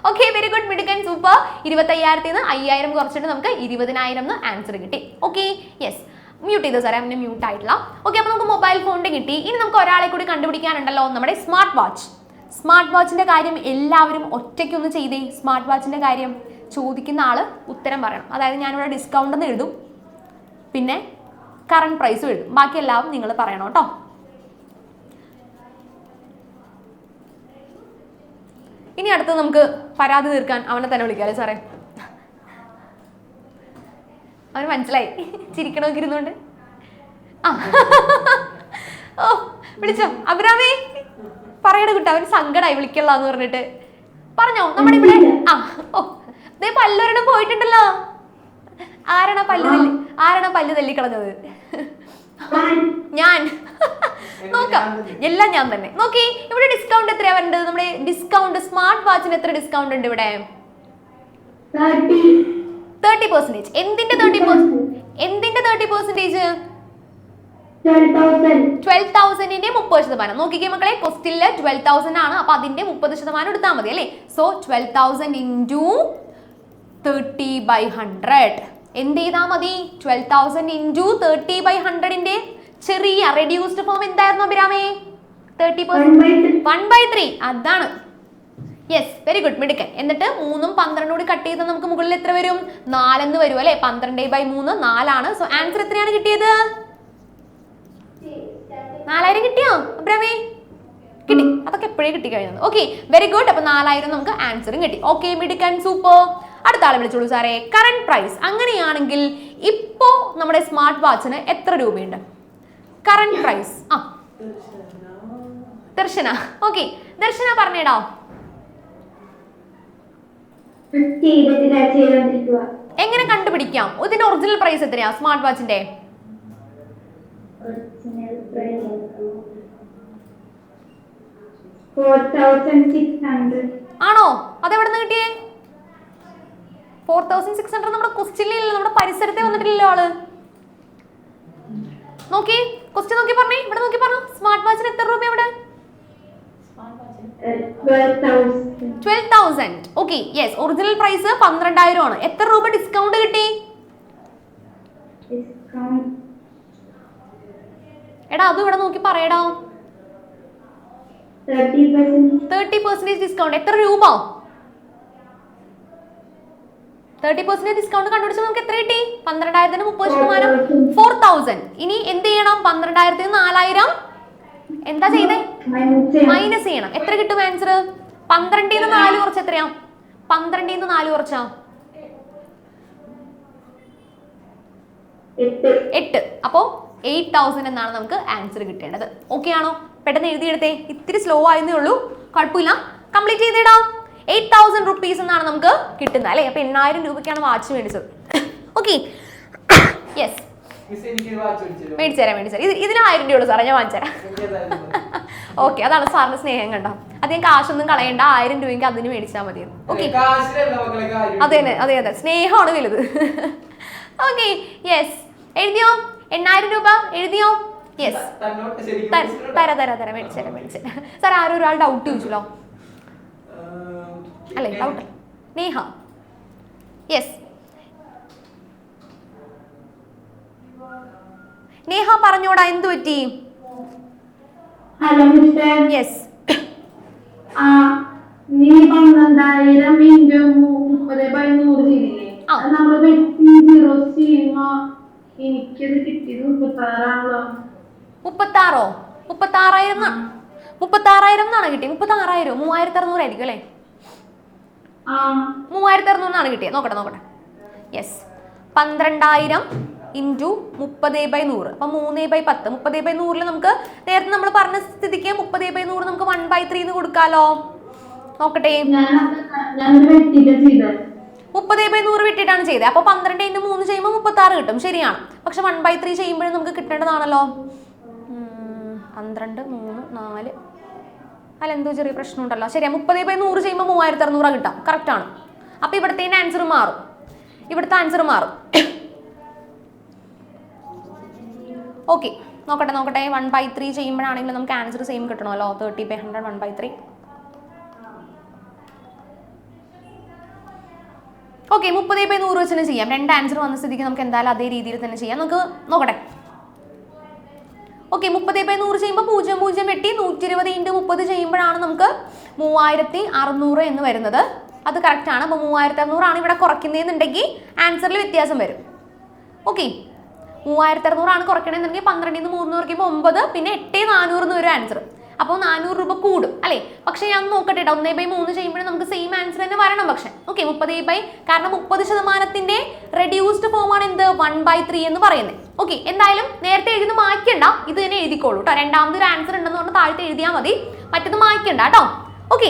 ഓക്കെ, വെരി ഗുഡ്, മിടുക്കൻ, സൂപ്പർ. 25,000 5,000 കുറച്ചിട്ട് നമുക്ക് 20,000 ആൻസർ കിട്ടി. Okay, yes. മ്യൂട്ട് ചെയ്തു സാറേ, അവനെ മ്യൂട്ട് ആയിട്ടില്ല. ഓക്കെ, അപ്പൊ നമുക്ക് മൊബൈൽ ഫോണിന്റെ കിട്ടി. ഇനി നമുക്ക് ഒരാളെ കൂടി കണ്ടുപിടിക്കാനുണ്ടല്ലോ, നമ്മുടെ സ്മാർട്ട് വാച്ചിന്റെ കാര്യം എല്ലാവരും ഒറ്റയ്ക്കൊന്ന് ചെയ്തേ. സ്മാർട്ട് വാച്ചിന്റെ കാര്യം ചോദിക്കുന്ന ആള് ഉത്തരം പറയണം. അതായത് ഞാനിവിടെ ഡിസ്കൗണ്ട് എന്ന് എഴുതും, പിന്നെ കറന്റ് പ്രൈസും എഴുതും. ബാക്കി എല്ലാം നിങ്ങൾ പറയണം കേട്ടോ. ഇനി അടുത്ത് നമുക്ക് പരാതി തീർക്കാൻ അവനെ തന്നെ വിളിക്കാല്ലേ സാറേ? അവന് മനസ്സിലായി, ചിരിക്കണമൊക്കെ ഇരുന്നുകൊണ്ട്. ആ, ഓ, വിളിച്ചോ അഭിരാമേ? പറയണ കുട്ടി, അവന് സങ്കടമായി വിളിക്കല്ലാന്ന് പറഞ്ഞിട്ട്. പറഞ്ഞോ നമ്മുടെ ഇവിടെ. ആ, ഓ, ദേ പല്ലൊരെണ്ണം പോയിട്ടുണ്ടല്ലോ. ആരാണ് പല്ല് തല്ലിക്കളഞ്ഞത്? ഞാൻ. നോക്കാം, എല്ലാം ഞാൻ തന്നെ. നോക്കി, ഇവിടെ ഡിസ്കൗണ്ട് എത്രയാ വരേണ്ടത്? നമ്മുടെ ഡിസ്കൗണ്ട് സ്മാർട്ട് വാച്ചിന് എത്ര ഡിസ്കൗണ്ട് ഉണ്ട് ഇവിടെ? 30%. എന്തിന്റെ 30%? 12,000ന്റെ 30%. നോക്കിക്കേ മക്കളെ, ക്വസ്റ്റ്യനില് 12,000 ആണ്. അപ്പൊ അതിന്റെ 30% എടുത്താൽ മതി അല്ലേ? So 12,000 into 30/100. എന്ത് ചെയ്താൽ മതി? 12,000 into 30/100ന്റെ ചെറിയ റെഡ്യൂസ്ഡ് ഫോം എന്തായിരുന്നു അഭിരാമേ? 30%. 1/3. അതാണ്. യെസ്, വെരി ഗുഡ്, മിടുക്കൻ. എന്നിട്ട് 3ഉം 12ഉം കൂടി കട്ട് ചെയ്താൽ നമുക്ക് മുകളിൽ എത്ര വരും? 4 എന്ന് വരും അല്ലെ? 12/3 4 ആണ്. സോ ആൻസർ എത്രയാണ് കിട്ടിയത്? 4,000 കിട്ടിയോ അഭിരാമേ? കിട്ടി. അതൊക്കെ എപ്പോഴേ കിട്ടി കഴിഞ്ഞത്. Okay, very good. അപ്പൊ 4,000 നമുക്ക് ആൻസറും കിട്ടി. ഓക്കെ, മിടുക്കൻ, സൂപ്പർ. അടുത്ത ആളെ വിളിച്ചോളൂ സാറേ. Current price. അങ്ങനെയാണെങ്കിൽ ഇപ്പോ നമ്മുടെ സ്മാർട്ട് വാച്ചിന് എത്ര രൂപയുണ്ട്? Current price. ആ, ദർശന. ഓക്കെ, ദർശന പറഞ്ഞേടാ. എങ്ങനെ കണ്ടുപിടിക്കാം? ഇതിന്റെ ഒറിജിനൽ പ്രൈസ് എത്രയാ സ്മാർട്ട് വാച്ചിന്റെ? ആണോ? അതെവിടെ നിന്ന് കിട്ടിയേ? 4,600 നമ്മുടെ ക്വസ്റ്റ്യനിലില്ല, നമ്മുടെ പരിസരത്തെ വന്നിട്ടില്ലല്ലോ ആള്. നോക്കി, ക്വസ്റ്റ്യൻ നോക്കി പറഞ്ഞേ, ഇവിടെ നോക്കി പറഞ്ഞു. സ്മാർട്ട് വാച്ചിന് എത്ര രൂപ ഇവിടെ? 12,000. Okay, yes. ഒറിജിനൽ പ്രൈസ് 12,000 ആണ്. എത്ര രൂപ ഡിസ്കൗണ്ട് കിട്ടി? എടാ അത് ഇവിടെ നോക്കി പറയടാ. 30% ഡിസ്കൗണ്ട്. എത്ര രൂപ? 30% ഡിസ്കൗണ്ട് കണ്ടുപിടിച്ചാൽ നമുക്ക് എത്ര കിട്ടി? 12,000 30%, 4,000. ഇനി എന്ത് ചെയ്യണം? 12,000 4,000 എന്താ ചെയ്തേ? മൈനസ് ചെയ്യണം. എത്ര കിട്ടും ആൻസർ? 12 4 കുറച്ച് എത്രയാ? 12 4 കുറച്ചാ 8. അപ്പോ 8,000 എന്നാണ് നമുക്ക് ആൻസർ കിട്ടേണ്ടത്. ഓക്കെ ആണോ? പെട്ടെന്ന് എഴുതിയെടുത്തേ. ഇത്തിരി സ്ലോ ആയെന്നേ ഉള്ളൂ, കുഴപ്പമില്ല, കംപ്ലീറ്റ് ചെയ്തിടാം. 8,000 റുപ്പീസ് എന്നാണ് നമുക്ക് കിട്ടുന്നത് അല്ലേ? അപ്പൊ 8,000 രൂപയ്ക്കാണ് വാച്ച് മേടിച്ചത്. ഓക്കെ, യെസ്, മേടിച്ചേരാം. ഇതിന് 1000 രൂപയുള്ളൂ സാറേ, ഞാൻ വാങ്ങിച്ചേരാം. ഓക്കെ, അതാണ് സാറിന്റെ സ്നേഹം കണ്ടോ. അധികം കാശൊന്നും കളയണ്ട, 1000 രൂപയ്ക്ക് അതിന് മേടിച്ചാൽ മതി. ഓക്കെ, അതെ, സ്നേഹമാണ് വലുത്. ഓക്കെ, യെസ്, എഴുതിയോ? 8,000 രൂപ എഴുതിയോ? യെസ്, തരാം, മേടിച്ചേരാം. സാർ ആരോ ഒരാൾ ഡൗട്ട് ചോദിച്ചല്ലോ അല്ലേ? ഡൗട്ട് നേഹ. യെസ്, നേഹ പറഞ്ഞോടാ, എന്തു പറ്റി? യെസ്, നീ 12,000 ഇൻറ്റു 30/100 ചെയ്തില്ലേ? എനിക്കത് കിട്ടിയത് 36ആണല്ലോ. 36? 36,000 എന്നാണ് കിട്ടിയത്. 36,000 3,600 ആയിരിക്കും അല്ലേ? 3,600 എന്നാണ് കിട്ടിയത്. നോക്കട്ടെ. യെസ്, 12,000 ഇൻറ്റു 30/100, അപ്പൊ 3/10. 30/100 നമുക്ക് നേരത്തെ നമ്മൾ പറഞ്ഞ സ്ഥിതിക്ക് 30/100 നമുക്ക് 1/3 എന്ന് കൊടുക്കാലോ. നോക്കട്ടെ, 30/100 വിട്ടിട്ടാണ് ചെയ്തത്. അപ്പൊ 12 × 3 ചെയ്യുമ്പോൾ 36 കിട്ടും. ശരിയാണ്. പക്ഷെ 1/3 ചെയ്യുമ്പോഴും നമുക്ക് കിട്ടേണ്ടതാണല്ലോ. 12 3 4 അല്ല, എന്തോ ചെറിയ പ്രശ്നം ഉണ്ടല്ലോ. ശരിയാ, 30/100 ചെയ്യുമ്പോൾ 3,600 കിട്ടാം. കറക്റ്റ് ആണ്. അപ്പൊ ഇവിടുത്തെ ആൻസർ മാറും. ഓക്കെ, നോക്കട്ടെ. 1/3 ചെയ്യുമ്പോഴാണെങ്കിലും നമുക്ക് ആൻസർ സെയിം കിട്ടണമല്ലോ. 30/100 1/3. ഓക്കെ, 30/100 വെച്ച് തന്നെ ചെയ്യാം. 2 ആൻസർ വന്ന സ്ഥിതിക്ക് നമുക്ക് എന്തായാലും അതേ രീതിയിൽ തന്നെ ചെയ്യാം. നമുക്ക് നോക്കട്ടെ. ഓക്കെ, 30/100 ചെയ്യുമ്പോൾ 0 0 വെട്ടി 120 × 30 ചെയ്യുമ്പോഴാണ് നമുക്ക് 3,600 എന്ന് വരുന്നത്. അത് കറക്റ്റ് ആണ്. അപ്പോൾ 3,600 ആണ് ഇവിടെ കുറയ്ക്കുന്നതെന്നുണ്ടെങ്കിൽ ആൻസറിൽ വ്യത്യാസം വരും. ഓക്കെ, 3,600 ആണ് കുറയ്ക്കണമെന്നുണ്ടെങ്കിൽ 12 × 3 കുറയ്ക്കുമ്പോൾ 9, പിന്നെ 8,400 എന്ന് വരും ആൻസർ. അപ്പോൾ 400 രൂപ കൂടും അല്ലേ? പക്ഷെ ഞാൻ നോക്കട്ടെ, 1/3 ചെയ്യുമ്പോഴും നമുക്ക് സെയിം ആൻസർ തന്നെ വരണം. പക്ഷെ ഓക്കെ, 30/, കാരണം 30% റെഡ്യൂസ്ഡ് ഫോമാണ് എന്ത്? 1/3 എന്ന് പറയുന്നത്. ഓക്കെ, എന്തായാലും നേരത്തെ എഴുതി മായ്ക്കണ്ട, ഇത് തന്നെ എഴുതിക്കോളൂ കേട്ടോ. രണ്ടാമതൊരു ആൻസർ ഉണ്ടെന്ന് പറഞ്ഞാൽ താഴത്തെ എഴുതിയാൽ മതി, മറ്റത് മായ്ക്കണ്ട കേട്ടോ. ഓക്കെ,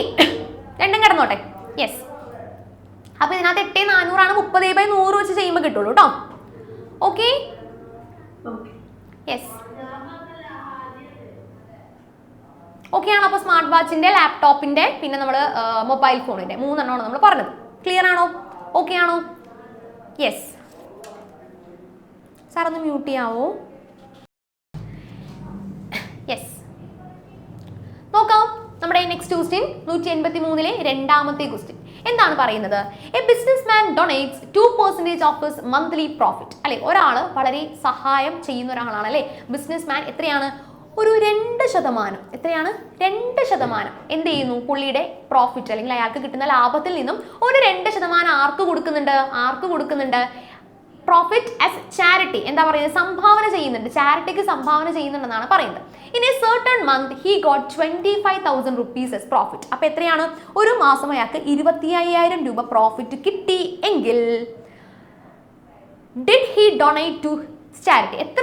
രണ്ടും കിടന്നോട്ടെ. യെസ്, അപ്പൊ ഇതിനകത്ത് 8,400 ആണ് 30/100 വെച്ച് ചെയ്യുമ്പോൾ കിട്ടുള്ളൂ കേട്ടോ. ഓക്കെ, യെസ്, ഓക്കെ ആണ്. അപ്പോൾ സ്മാർട്ട് വാച്ചിന്റെ, ലാപ്ടോപ്പിന്റെ, പിന്നെ നമ്മൾ മൊബൈൽ ഫോണിന്റെ 3 എണ്ണമാണ് നമ്മൾ പറഞ്ഞത്. ക്ലിയർ ആണോ? ഓക്കെ ആണോ? യെസ്, സാർ ഒന്ന് മ്യൂട്ട് ചെയ്യാവോ? യെസ്, നോക്കാം. നമ്മുടെ നെക്സ്റ്റ് ക്വസ്റ്റ്യൻ 183-ലെ രണ്ടാമത്തെ ക്വസ്റ്റ്യൻ എന്താണ് പറയുന്നത്? A business man donates 2% of his monthly profit. അല്ലെ, ഒരാൾ വളരെ സഹായം ചെയ്യുന്ന ഒരാളാണ് അല്ലെ ബിസിനസ് മാൻ. എത്രയാണ്? ഒരു 2%. എത്രയാണ്? 2% എന്ത് ചെയ്യുന്നു? പുള്ളിയുടെ പ്രോഫിറ്റ് അല്ലെങ്കിൽ അയാൾക്ക് കിട്ടുന്ന ലാഭത്തിൽ നിന്നും ഒരു 2% ആർക്ക് കൊടുക്കുന്നുണ്ട്? Profit as charity. എന്താ പറയുന്നത്? സംഭാവന ചെയ്യുന്നുണ്ട്, ചാരിറ്റിക്ക് സംഭാവന ചെയ്യുന്നുണ്ടെന്നാണ് പറയുന്നത്. In A certain month he got 25,000 rupees as profit. അപ്പൊ എത്രയാണ്? ഒരു മാസം അയാൾക്ക് 25,000 രൂപ പ്രോഫിറ്റ് കിട്ടി എങ്കിൽ did he donate to charity? എത്ര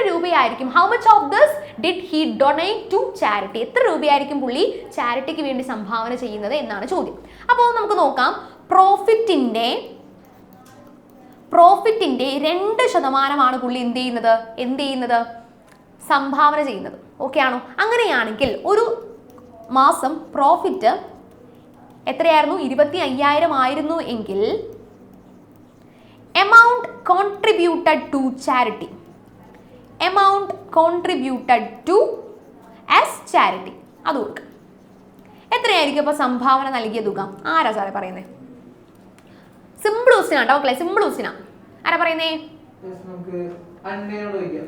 രൂപയായിരിക്കും? How much of this did he donate to charity? എത്ര രൂപയായിരിക്കും പുള്ളി ചാരിറ്റിക്ക് വേണ്ടി സംഭാവന ചെയ്യുന്നത് എന്നാണ് ചോദ്യം. അപ്പോൾ നമുക്ക് നോക്കാം. പ്രോഫിറ്റിന്റെ 2% പുള്ളി എന്ത് ചെയ്യുന്നത്? സംഭാവന ചെയ്യുന്നത്. ഓക്കെ ആണോ? അങ്ങനെയാണെങ്കിൽ ഒരു മാസം പ്രോഫിറ്റ് എത്രയായിരുന്നു? 25,000 ആയിരുന്നു എങ്കിൽ amount contributed to charity as charity അത് കൊടുക്കുക. എത്രയായിരിക്കും അപ്പോൾ സംഭാവന നൽകിയ തുക? ആരാ സാറേ പറയുന്നത്? സിമ്പിൾ ക്വസ്റ്റ്യൻ ആട്ടോ മക്കളെ, സിമ്പിൾ ക്വസ്റ്റ്യൻ ആണ്. ആരാ പറയുന്നേ?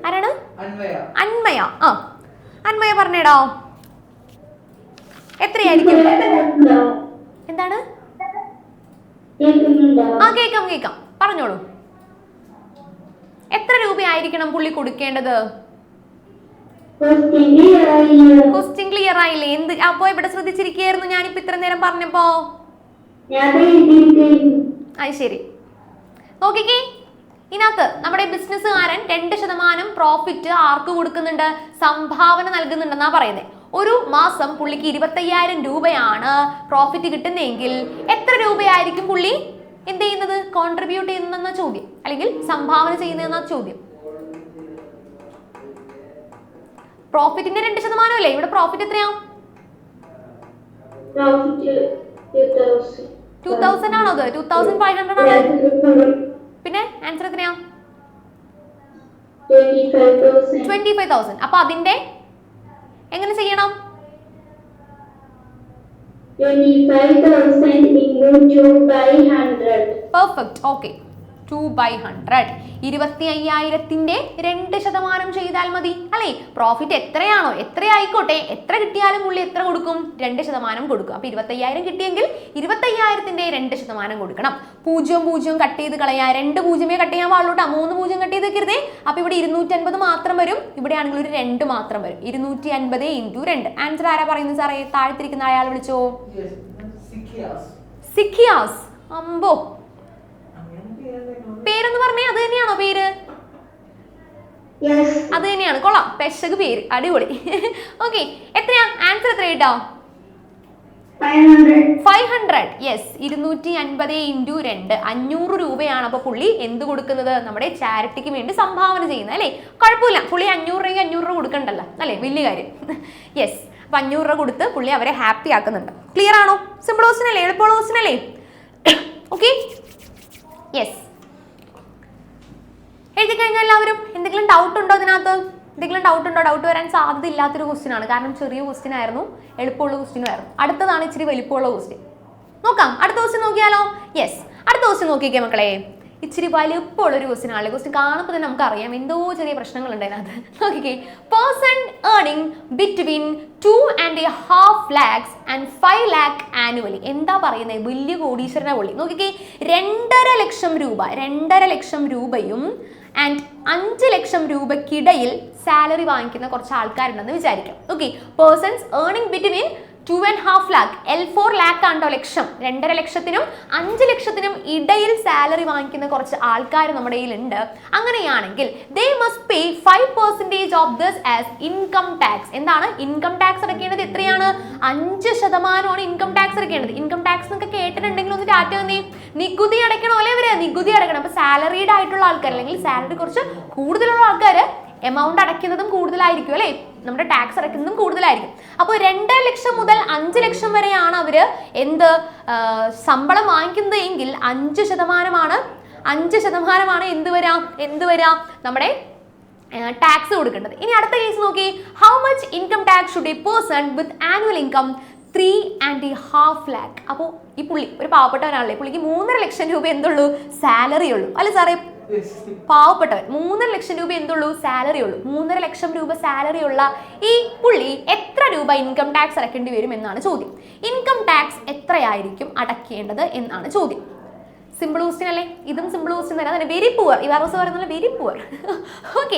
ആരാണ്? അന്മയ. അന്മയ പറഞ്ഞേടോ, എത്രയായിരിക്കും? എന്താണ്? ആ കേക്കാം കേക്കാം, പറഞ്ഞോളൂ. എത്ര രൂപയായിരിക്കണം പുള്ളി കൊടുക്കേണ്ടത്? ക്വസ്റ്റ്യൻ ക്ലിയർ ആയില്ലേ? എന്ത് അപ്പോ ഇവിടെ ശ്രദ്ധിച്ചിരിക്കുകയായിരുന്നു ഞാനിപ്പോ ഇത്ര നേരം പറഞ്ഞപ്പോ? അത് ശരി. നോക്കിക്കേ, ഇതിനകത്ത് നമ്മുടെ ബിസിനസ്സുകാരൻ 2% പ്രോഫിറ്റ് ആർക്ക് കൊടുക്കുന്നുണ്ട്? സംഭാവന നൽകുന്നുണ്ടെന്നാ പറയുന്നത്. ഒരു മാസം പുള്ളിക്ക് 25,000 രൂപയാണ് പ്രോഫിറ്റ് കിട്ടുന്നതെങ്കിൽ എത്ര രൂപയായിരിക്കും പുള്ളി എന്ത് ചെയ്യുന്നത്? കോൺട്രിബ്യൂട്ട് ചെയ്യുന്നതെന്ന ചോദ്യം, അല്ലെങ്കിൽ സംഭാവന ചെയ്യുന്നതെന്ന ചോദ്യം. പ്രോഫിറ്റിന്റെ 2% അല്ലേ? ഇവിടെ പ്രോഫിറ്റ് എത്രയാ? 2000 ആണോ? അത് 2500 ആണ്. പിന്നെ ആൻസർ എത്രയാ? 25,000. അപ്പൊ അതിന്റെ എങ്ങനെ ചെയ്യണം? 25,000 into 2/100. പെർഫെക്റ്റ്. ഓക്കെ, 2/100. 25,000ന്റെ 2% ചെയ്താൽ മതി അല്ലേ? പ്രോഫിറ്റ് എത്രയാണോ, എത്രയായിക്കോട്ടെ, എത്ര കിട്ടിയാലും പുള്ളി എത്ര കൊടുക്കും? 2% കൊടുക്കും. അപ്പൊ 25,000 കിട്ടിയെങ്കിൽ 25,000ന്റെ 2% കൊടുക്കണം. 0 കട്ട് ചെയ്ത് കളയാ, 2 0 കട്ട് ചെയ്യാൻ പാടുള്ളൂ, 3 0 കട്ട് ചെയ്ത് വെക്കരുതേ. അപ്പൊ ഇവിടെ 250 മാത്രം വരും, ഇവിടെ ആണെങ്കിൽ ഒരു 2 മാത്രം വരും. 250 into 2. ആൻസർ ആരാ പറയുന്നത് സാറേ? താഴ്ത്തിരിക്കുന്ന അയാൾ വിളിച്ചോ? സിഖിയാസ്. അമ്പോ, പേരെന്ന് പറഞ്ഞേ അത് തന്നെയാണോ പേര്? അത് തന്നെയാണ്. കൊള്ളാം, പെശക് പേര്, അടിപൊളി. ഓക്കെ, എത്രയാ ആൻസർ? എത്ര കേട്ടോ? 500. യെസ്, 250 into 2, 500 രൂപയാണ്. അപ്പൊ പുള്ളി എന്ത് കൊടുക്കുന്നത്? നമ്മുടെ ചാരിറ്റിക്ക് വേണ്ടി സംഭാവന ചെയ്യുന്നത് അല്ലേ? കുഴപ്പമില്ല, പുള്ളി 500 രൂപ 500 രൂപ കൊടുക്കണ്ടല്ലോ അല്ലേ? വലിയ കാര്യം. യെസ്, അപ്പൊ 500 രൂപ കൊടുത്ത് പുള്ളി അവരെ ഹാപ്പി ആക്കുന്നുണ്ട്. ക്ലിയർ ആണോ? സിമ്പിൾ ക്വസ്റ്റ്യൻ അല്ലേ? എളുപ്പമുള്ള ക്വസ്റ്റ്യൻ അല്ലേ? Okay, yes. എഴുതി കഴിഞ്ഞാൽ എല്ലാവരും എന്തെങ്കിലും ഡൗട്ട് ഉണ്ടോ ഇതിനകത്ത്? എന്തെങ്കിലും ഡൗട്ട് ഉണ്ടോ? ഡൗട്ട് വരാൻ സാധ്യത ഇല്ലാത്തൊരു ക്വസ്റ്റ്യൻ ആണ്, കാരണം ചെറിയ ക്വസ്റ്റ്യൻ ആയിരുന്നു, എളുപ്പമുള്ള ക്വസ്റ്റ്യനും ആയിരുന്നു. അടുത്തതാണ് ഇച്ചിരി വലിപ്പമുള്ള ക്വസ്റ്റ്യൻ. നോക്കാം, അടുത്ത ക്വസ്റ്റ്യൻ നോക്കിയാലോ? യെസ്, അടുത്ത ക്വസ്റ്റ്യൻ നോക്കിക്കേ മക്കളെ. ഇച്ചിരി വലിപ്പമുള്ളൊരു ക്വസ്റ്റ്യൻ ആണ്. ക്വസ്റ്റ്യൻ കാണുമ്പോൾ തന്നെ നമുക്ക് അറിയാം എന്തോ ചെറിയ പ്രശ്നങ്ങളുണ്ട് അതിനകത്ത്. നോക്കിക്കേ, person earning between 2.5 lakhs and 5 lakh annually. എന്താ പറയുന്നത്? വലിയ കോടീശ്വരനെ പൊള്ളി. നോക്കിക്കേ, 2.5 ലക്ഷം രൂപ, 2.5 ലക്ഷം രൂപയും ആൻഡ് 5 ലക്ഷം രൂപയ്ക്കിടയിൽ സാലറി വാങ്ങിക്കുന്ന കുറച്ച് ആൾക്കാരുണ്ടെന്ന് വിചാരിക്കാം. Okay, persons earning between 2.5 lakh, L4 lakh ആണോ ലക്ഷം, 2.5 ലക്ഷത്തിനും 5 ലക്ഷത്തിനും ഇടയിൽ സാലറി വാങ്ങിക്കുന്ന കുറച്ച് ആൾക്കാർ നമ്മുടെ കയ്യിലുണ്ട്. അങ്ങനെയാണെങ്കിൽ they must pay 5% of this as income tax. എന്താണ് ഇൻകം ടാക്സ് അടയ്ക്കേണ്ടത്? എത്രയാണ്? 5% ഇൻകം ടാക്സ് അടയ്ക്കേണ്ടത്. ഇൻകം ടാക്സ് എന്നൊക്കെ കേട്ടിട്ടുണ്ടെങ്കിൽ ഒന്ന് ടാറ്റ വന്നേ. നികുതി അടയ്ക്കണോ അല്ലേ? ഇവര് നികുതി അടയ്ക്കണം. അപ്പൊ സാലറീഡ് ആയിട്ടുള്ള ആൾക്കാർ, അല്ലെങ്കിൽ സാലറി കുറച്ച് കൂടുതലുള്ള ആൾക്കാർ എമൗണ്ട് അടയ്ക്കുന്നതും കൂടുതലായിരിക്കും അല്ലേ? നമ്മുടെ ടാക്സ് അടയ്ക്കുന്നതും കൂടുതലായിരിക്കും. അപ്പോൾ 2 ലക്ഷം മുതൽ 5 ലക്ഷം വരെയാണ് അവര് എന്ത് ശമ്പളം വാങ്ങിക്കുന്നത് എങ്കിൽ 5% 5% എന്ത് വരാം നമ്മുടെ ടാക്സ് കൊടുക്കേണ്ടത്. ഇനി അടുത്ത കേസ് നോക്കി, how much income tax should A person with annual income 3.5 lakh. അപ്പോൾ ഈ പുള്ളി ഒരു പാവപ്പെട്ടവനാണല്ലേ, പുള്ളിക്ക് 3.5 ലക്ഷം രൂപ എന്തുള്ളൂ? സാലറി ഉള്ളൂ അല്ലെ സാറേ? പാവപ്പെട്ടവൻ 3.5 ലക്ഷം രൂപ എന്തുള്ളൂ? സാലറി ഉള്ളൂ. 3.5 ലക്ഷം രൂപ സാലറി ഉള്ള ഈ പുള്ളി എത്ര രൂപ ഇൻകം ടാക്സ് അടയ്ക്കേണ്ടി വരും എന്നാണ് ചോദ്യം. ഇൻകം ടാക്സ് എത്രയായിരിക്കും അടയ്ക്കേണ്ടത് എന്നാണ് ചോദ്യം. സിമ്പിൾ ക്വസ്റ്റ്യൻ അല്ലേ? ഇതും സിമ്പിൾ ക്വസ്റ്റ്യൻ തന്നെ. അതിന് വെരി പുവർ, ഈ വർഷം പറയുന്നത് വെരി പുവർ. ഓക്കെ,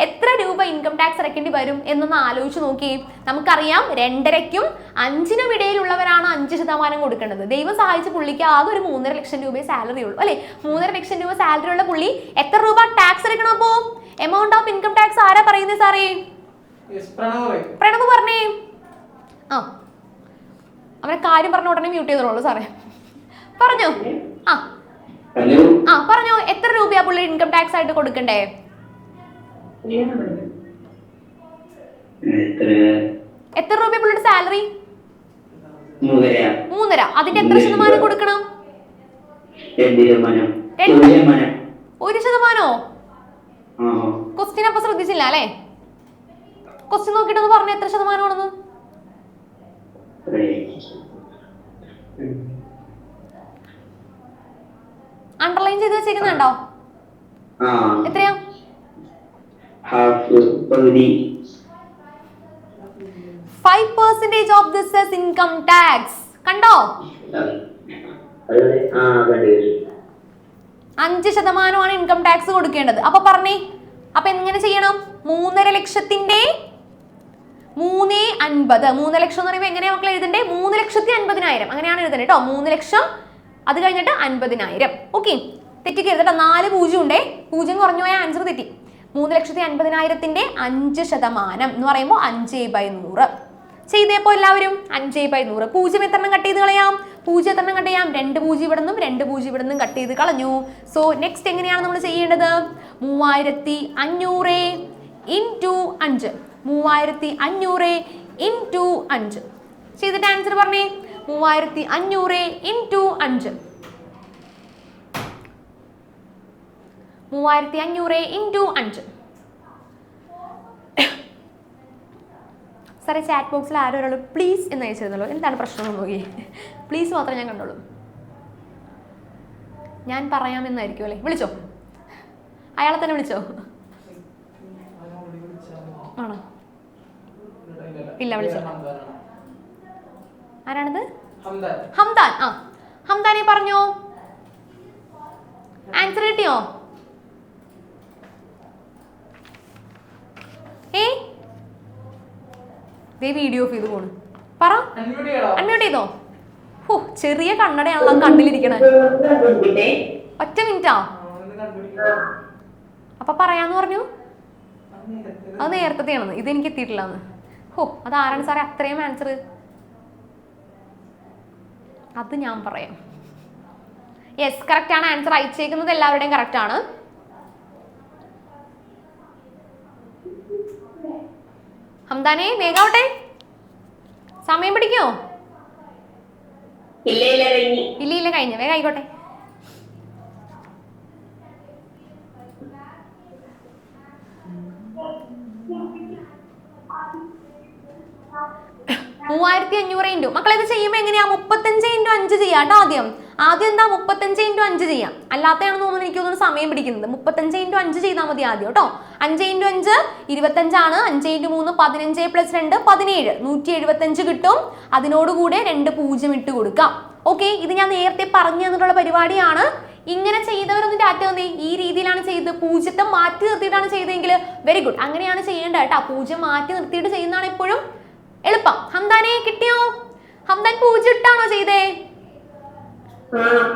എത്ര രൂപ ഇൻകം ടാക്സ് അടയ്ക്കേണ്ടി വരും എന്നൊന്ന് ആലോചിച്ച് നോക്കി. നമുക്കറിയാം 2.5നും 5നും ഇടയിലുള്ളവരാണ് 5% കൊടുക്കേണ്ടത്. ദൈവം സഹായിച്ച പുള്ളിക്ക് ആകെ ഒരു 3.5 ലക്ഷം രൂപയെ സാലറി ഉള്ളൂ അല്ലെ? 3.5 ലക്ഷം രൂപ സാലറി ഉള്ള പുള്ളി എത്ര രൂപ ടാക്സ് അടയ്ക്കണം? അപ്പോ എമൗണ്ട് ഓഫ് ഇൻകം ടാക്സ് ആരാ പറയുന്നത് സാറേ? പ്രണവ് പറഞ്ഞേ. അവരെ കാര്യം പറഞ്ഞ ഉടനെ മ്യൂട്ട് ചെയ്തോളൂ സാറേ. പറഞ്ഞോ. പറഞ്ഞോ, എത്ര രൂപയാ പുള്ളി ഇൻകം ടാക്സ് ആയിട്ട് കൊടുക്കണ്ടേ? എത്ര രൂപ പുള്ളിയുടെ സാലറി? 3.5. അതിന്റെ എത്ര ശതമാനം കൊടുക്കണം? 1%. ക്വസ്റ്റ്യൻ അപ്പൊ ശ്രദ്ധിച്ചില്ല അല്ലെ? ക്വസ്റ്റ്യൻ നോക്കിട്ടൊന്ന് പറഞ്ഞ എത്ര ശതമാനമാണെന്ന്. അണ്ടർലൈൻ ചെയ്ത് വെച്ചേക്കുന്നുണ്ടോ? എത്രയാ? 5% of this is income tax. കണ്ടോ? 5% ഇൻകം ടാക്സ് കൊടുക്കേണ്ടത്. അപ്പൊ പറഞ്ഞേ, അപ്പൊ എങ്ങനെ ചെയ്യണം? 3.5 ലക്ഷത്തിന്റെ 3.50. 3 ലക്ഷം എന്ന് പറയുമ്പോൾ എങ്ങനെയാ മക്കൾ എഴുതണ്ടേ? 3,50,000 അങ്ങനെയാണ് എഴുതണ്ടേ കേട്ടോ. 3 ലക്ഷം അത് കഴിഞ്ഞിട്ട് 50,000. ഓക്കെ, തെറ്റിക്കരുത് കേട്ടോ. 4 പൂജ്യം ഉണ്ടേ, പൂജ്യം കുറഞ്ഞു പോയാൽ ആൻസർ തെറ്റി. 3,50,000ത്തിന്റെ 5% എന്ന് പറയുമ്പോൾ 5/100. ചെയ്തേപ്പോ എല്ലാവരും 5/100. പൂജ്യം എത്ര എണ്ണം കട്ട് ചെയ്ത് കളയാം? പൂജ്യം എത്ര എണ്ണം കട്ട് ചെയ്യാം? 2 പൂജ്യം ഇവിടെ നിന്നും 2 പൂജ്യം ഇവിടെ നിന്നും കട്ട് ചെയ്ത് കളഞ്ഞു. സോ നെക്സ്റ്റ് എങ്ങനെയാണ് നമ്മൾ ചെയ്യേണ്ടത്? 3,500 ഇൻറ്റു 5. 3,500 ഇൻറ്റു 5 ചെയ്തിട്ട് ആൻസർ പറഞ്ഞേ. 3,500 ഇൻറ്റു 5. 3,500 ഇൻറ്റു 5. സാറേ ചാറ്റ് ബോക്സിൽ ആരോ ഒരാൾ പ്ലീസ് എന്ന് അയച്ചിരുന്നല്ലോ. എന്താണ് പ്രശ്നം എന്ന് നോക്കി. പ്ലീസ് മാത്രമേ ഞാൻ കണ്ടോളൂ. ഞാൻ പറയാമെന്നായിരിക്കും അല്ലേ? വിളിച്ചോ, അയാളെ തന്നെ വിളിച്ചോ? ആണോ? ഇല്ല, വിളിച്ചോ. ആരാണിത്? ഹംദാൻ. ആ, ഹംദാനെ പറഞ്ഞോ. ആൻസർ കിട്ടിയോ? വീഡിയോ ഓഫ് ചെയ്ത് പോണു. പറ, അൺമ്യൂട്ട് ചെയ്തോ? ഓ, ചെറിയ കണ്ണടയാണല്ലോ കണ്ണിലിരിക്കണേ. ഒറ്റ മിനിറ്റാ. അപ്പൊ പറയാന്ന് പറഞ്ഞു. അത് നേരത്തെയാണെന്ന്, ഇതെനിക്ക് എത്തിയിട്ടില്ലെന്ന്. ഓ, അത് ആരാണ് സാറേ അത്രയും ആൻസർ? അത് ഞാൻ പറയാം. യെസ്, കറക്റ്റ് ആണ്. ആൻസർ അയച്ചേക്കുന്നത് എല്ലാവരുടെയും കറക്റ്റ് ആണ്. ഹംദാനെ വേഗാവട്ടെ, സമയം പിടിക്കോ? ഇല്ല, കഴിഞ്ഞ വേഗം ആയിക്കോട്ടെ. $3,500 മക്കളെ ഇത് ചെയ്യുമ്പോൾ എങ്ങനെയാ? 35 × 5 ചെയ്യാം കേട്ടോ. ആദ്യം എന്താ? 35 × 5 ചെയ്യാം. അല്ലാത്തയാണെന്ന് തോന്നുന്നു, എനിക്ക് തോന്നുന്നു സമയം പിടിക്കുന്നത്. 35 × 5 ചെയ്താൽ മതി ആദ്യം കേട്ടോ. 5 × 5 25 ആണ്. 5 × 3 15 + 2 17. 175 കിട്ടും. അതിനോടുകൂടെ 2 പൂജ്യം ഇട്ട് കൊടുക്കാം. ഓക്കെ, ഇത് ഞാൻ നേരത്തെ പറഞ്ഞു തന്നിട്ടുള്ള പരിപാടിയാണ്. ഇങ്ങനെ ചെയ്തവരൊന്നും ഡാറ്റ വന്നേ. ഈ രീതിയിലാണ് ചെയ്തത്. പൂജ്യത്തെ മാറ്റി നിർത്തിയിട്ടാണ് ചെയ്തതെങ്കിൽ വെരി ഗുഡ്. അങ്ങനെയാണ് ചെയ്യേണ്ടത് കേട്ടോ. പൂജ്യം മാറ്റി നിർത്തിയിട്ട് ചെയ്യുന്നതാണ് എപ്പോഴും എളുപ്പം. ഹംദാനെ കിട്ടിയോ? ഹംദാൻ പൂജ്യം ഇട്ടാണോ ചെയ്തേ?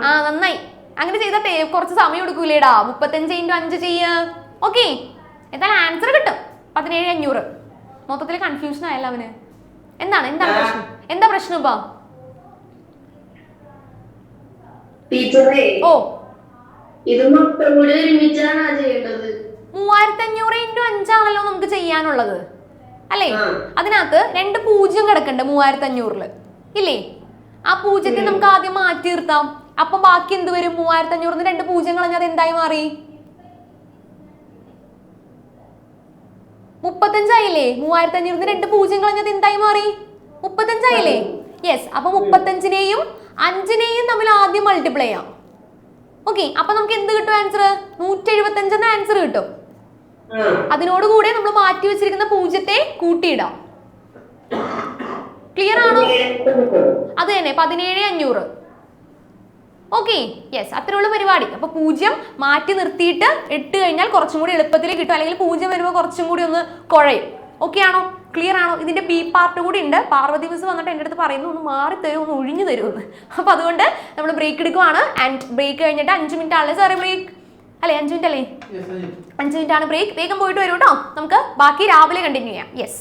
ആ, നന്നായി. അങ്ങനെ ചെയ്തട്ടെ, കുറച്ച് സമയം എടുക്കൂലേടാ. 35 × 5 ചെയ്യ. ഓക്കെ, എന്തായാലും ആൻസർ കിട്ടും. 17,500. മൊത്തത്തിൽ കൺഫ്യൂഷൻ ആയല്ലോ അവന്. എന്താണ് പ്രശ്നം? എന്താ പ്രശ്നം ഇപ്പൊ? ഓ, ഇത് മൊത്തം കൂടി ഒരുമിച്ചാണ് ചെയ്യേണ്ടത്. 3,500 × 5 ആണല്ലോ നമുക്ക് ചെയ്യാനുള്ളത് അല്ലേ? അതിനകത്ത് 2 പൂജ്യം കിടക്കണ്ട് 3,500 ഇല്ലേ? ആ പൂജ്യത്തെ നമുക്ക് ആദ്യം മാറ്റി നിർത്താം. അപ്പൊ ബാക്കി എന്ത് വരും? 3,500 2 പൂജ്യം കളഞ്ഞാൽ എന്തായി മാറി? 35 ആയില്ലേ? 3,500 2 പൂജ്യം കളഞ്ഞത് എന്തായി മാറി? 35 ആയില്ലേ? യെസ്. അപ്പൊ 35നെയും 5നെയും തമ്മിൽ ആദ്യം മൾട്ടിപ്ലൈ ചെയ്യാം. ഓക്കെ, അപ്പൊ നമുക്ക് എന്ത് കിട്ടും? ആൻസർ 175 എന്ന ആൻസർ കിട്ടും. അതിനോടുകൂടെ നമ്മൾ മാറ്റി വെച്ചിരിക്കുന്ന പൂജ്യത്തെ കൂട്ടിയിടാം. ക്ലിയർ ആണോ? അത് തന്നെ 17,500. ഓക്കെ, യെസ്, അത്രയുള്ള പരിപാടി. അപ്പൊ പൂജ്യം മാറ്റി നിർത്തിയിട്ട് ഇട്ട് കഴിഞ്ഞാൽ കുറച്ചും കൂടി എളുപ്പത്തിൽ കിട്ടും. അല്ലെങ്കിൽ പൂജ്യം വരുമ്പോൾ കുറച്ചും കൂടി ഒന്ന് കുഴയും. ഓക്കെ ആണോ? ക്ലിയർ ആണോ? ഇതിന്റെ ബി പാർട്ട് കൂടി ഉണ്ട്. പാർവതി മിസ് വന്നിട്ട് എൻ്റെ അടുത്ത് പറയുന്നു ഒന്ന് മാറി തരുമോ, ഒന്ന് ഒഴിഞ്ഞു തരുമെന്ന്. അപ്പൊ അതുകൊണ്ട് നമ്മൾ ബ്രേക്ക് എടുക്കുവാണ്. ആൻഡ് ബ്രേക്ക് കഴിഞ്ഞിട്ട് 5 മിനിറ്റ് ആണല്ലേ സാറേ ബ്രേക്ക്? അല്ലേ 5 മിനിറ്റ് അല്ലേ? 5 മിനിറ്റ് ആണ് ബ്രേക്ക്. വേഗം പോയിട്ട് വരും കേട്ടോ. നമുക്ക് ബാക്കി രാവിലെ കണ്ടിന്യൂ ചെയ്യാം. യെസ്.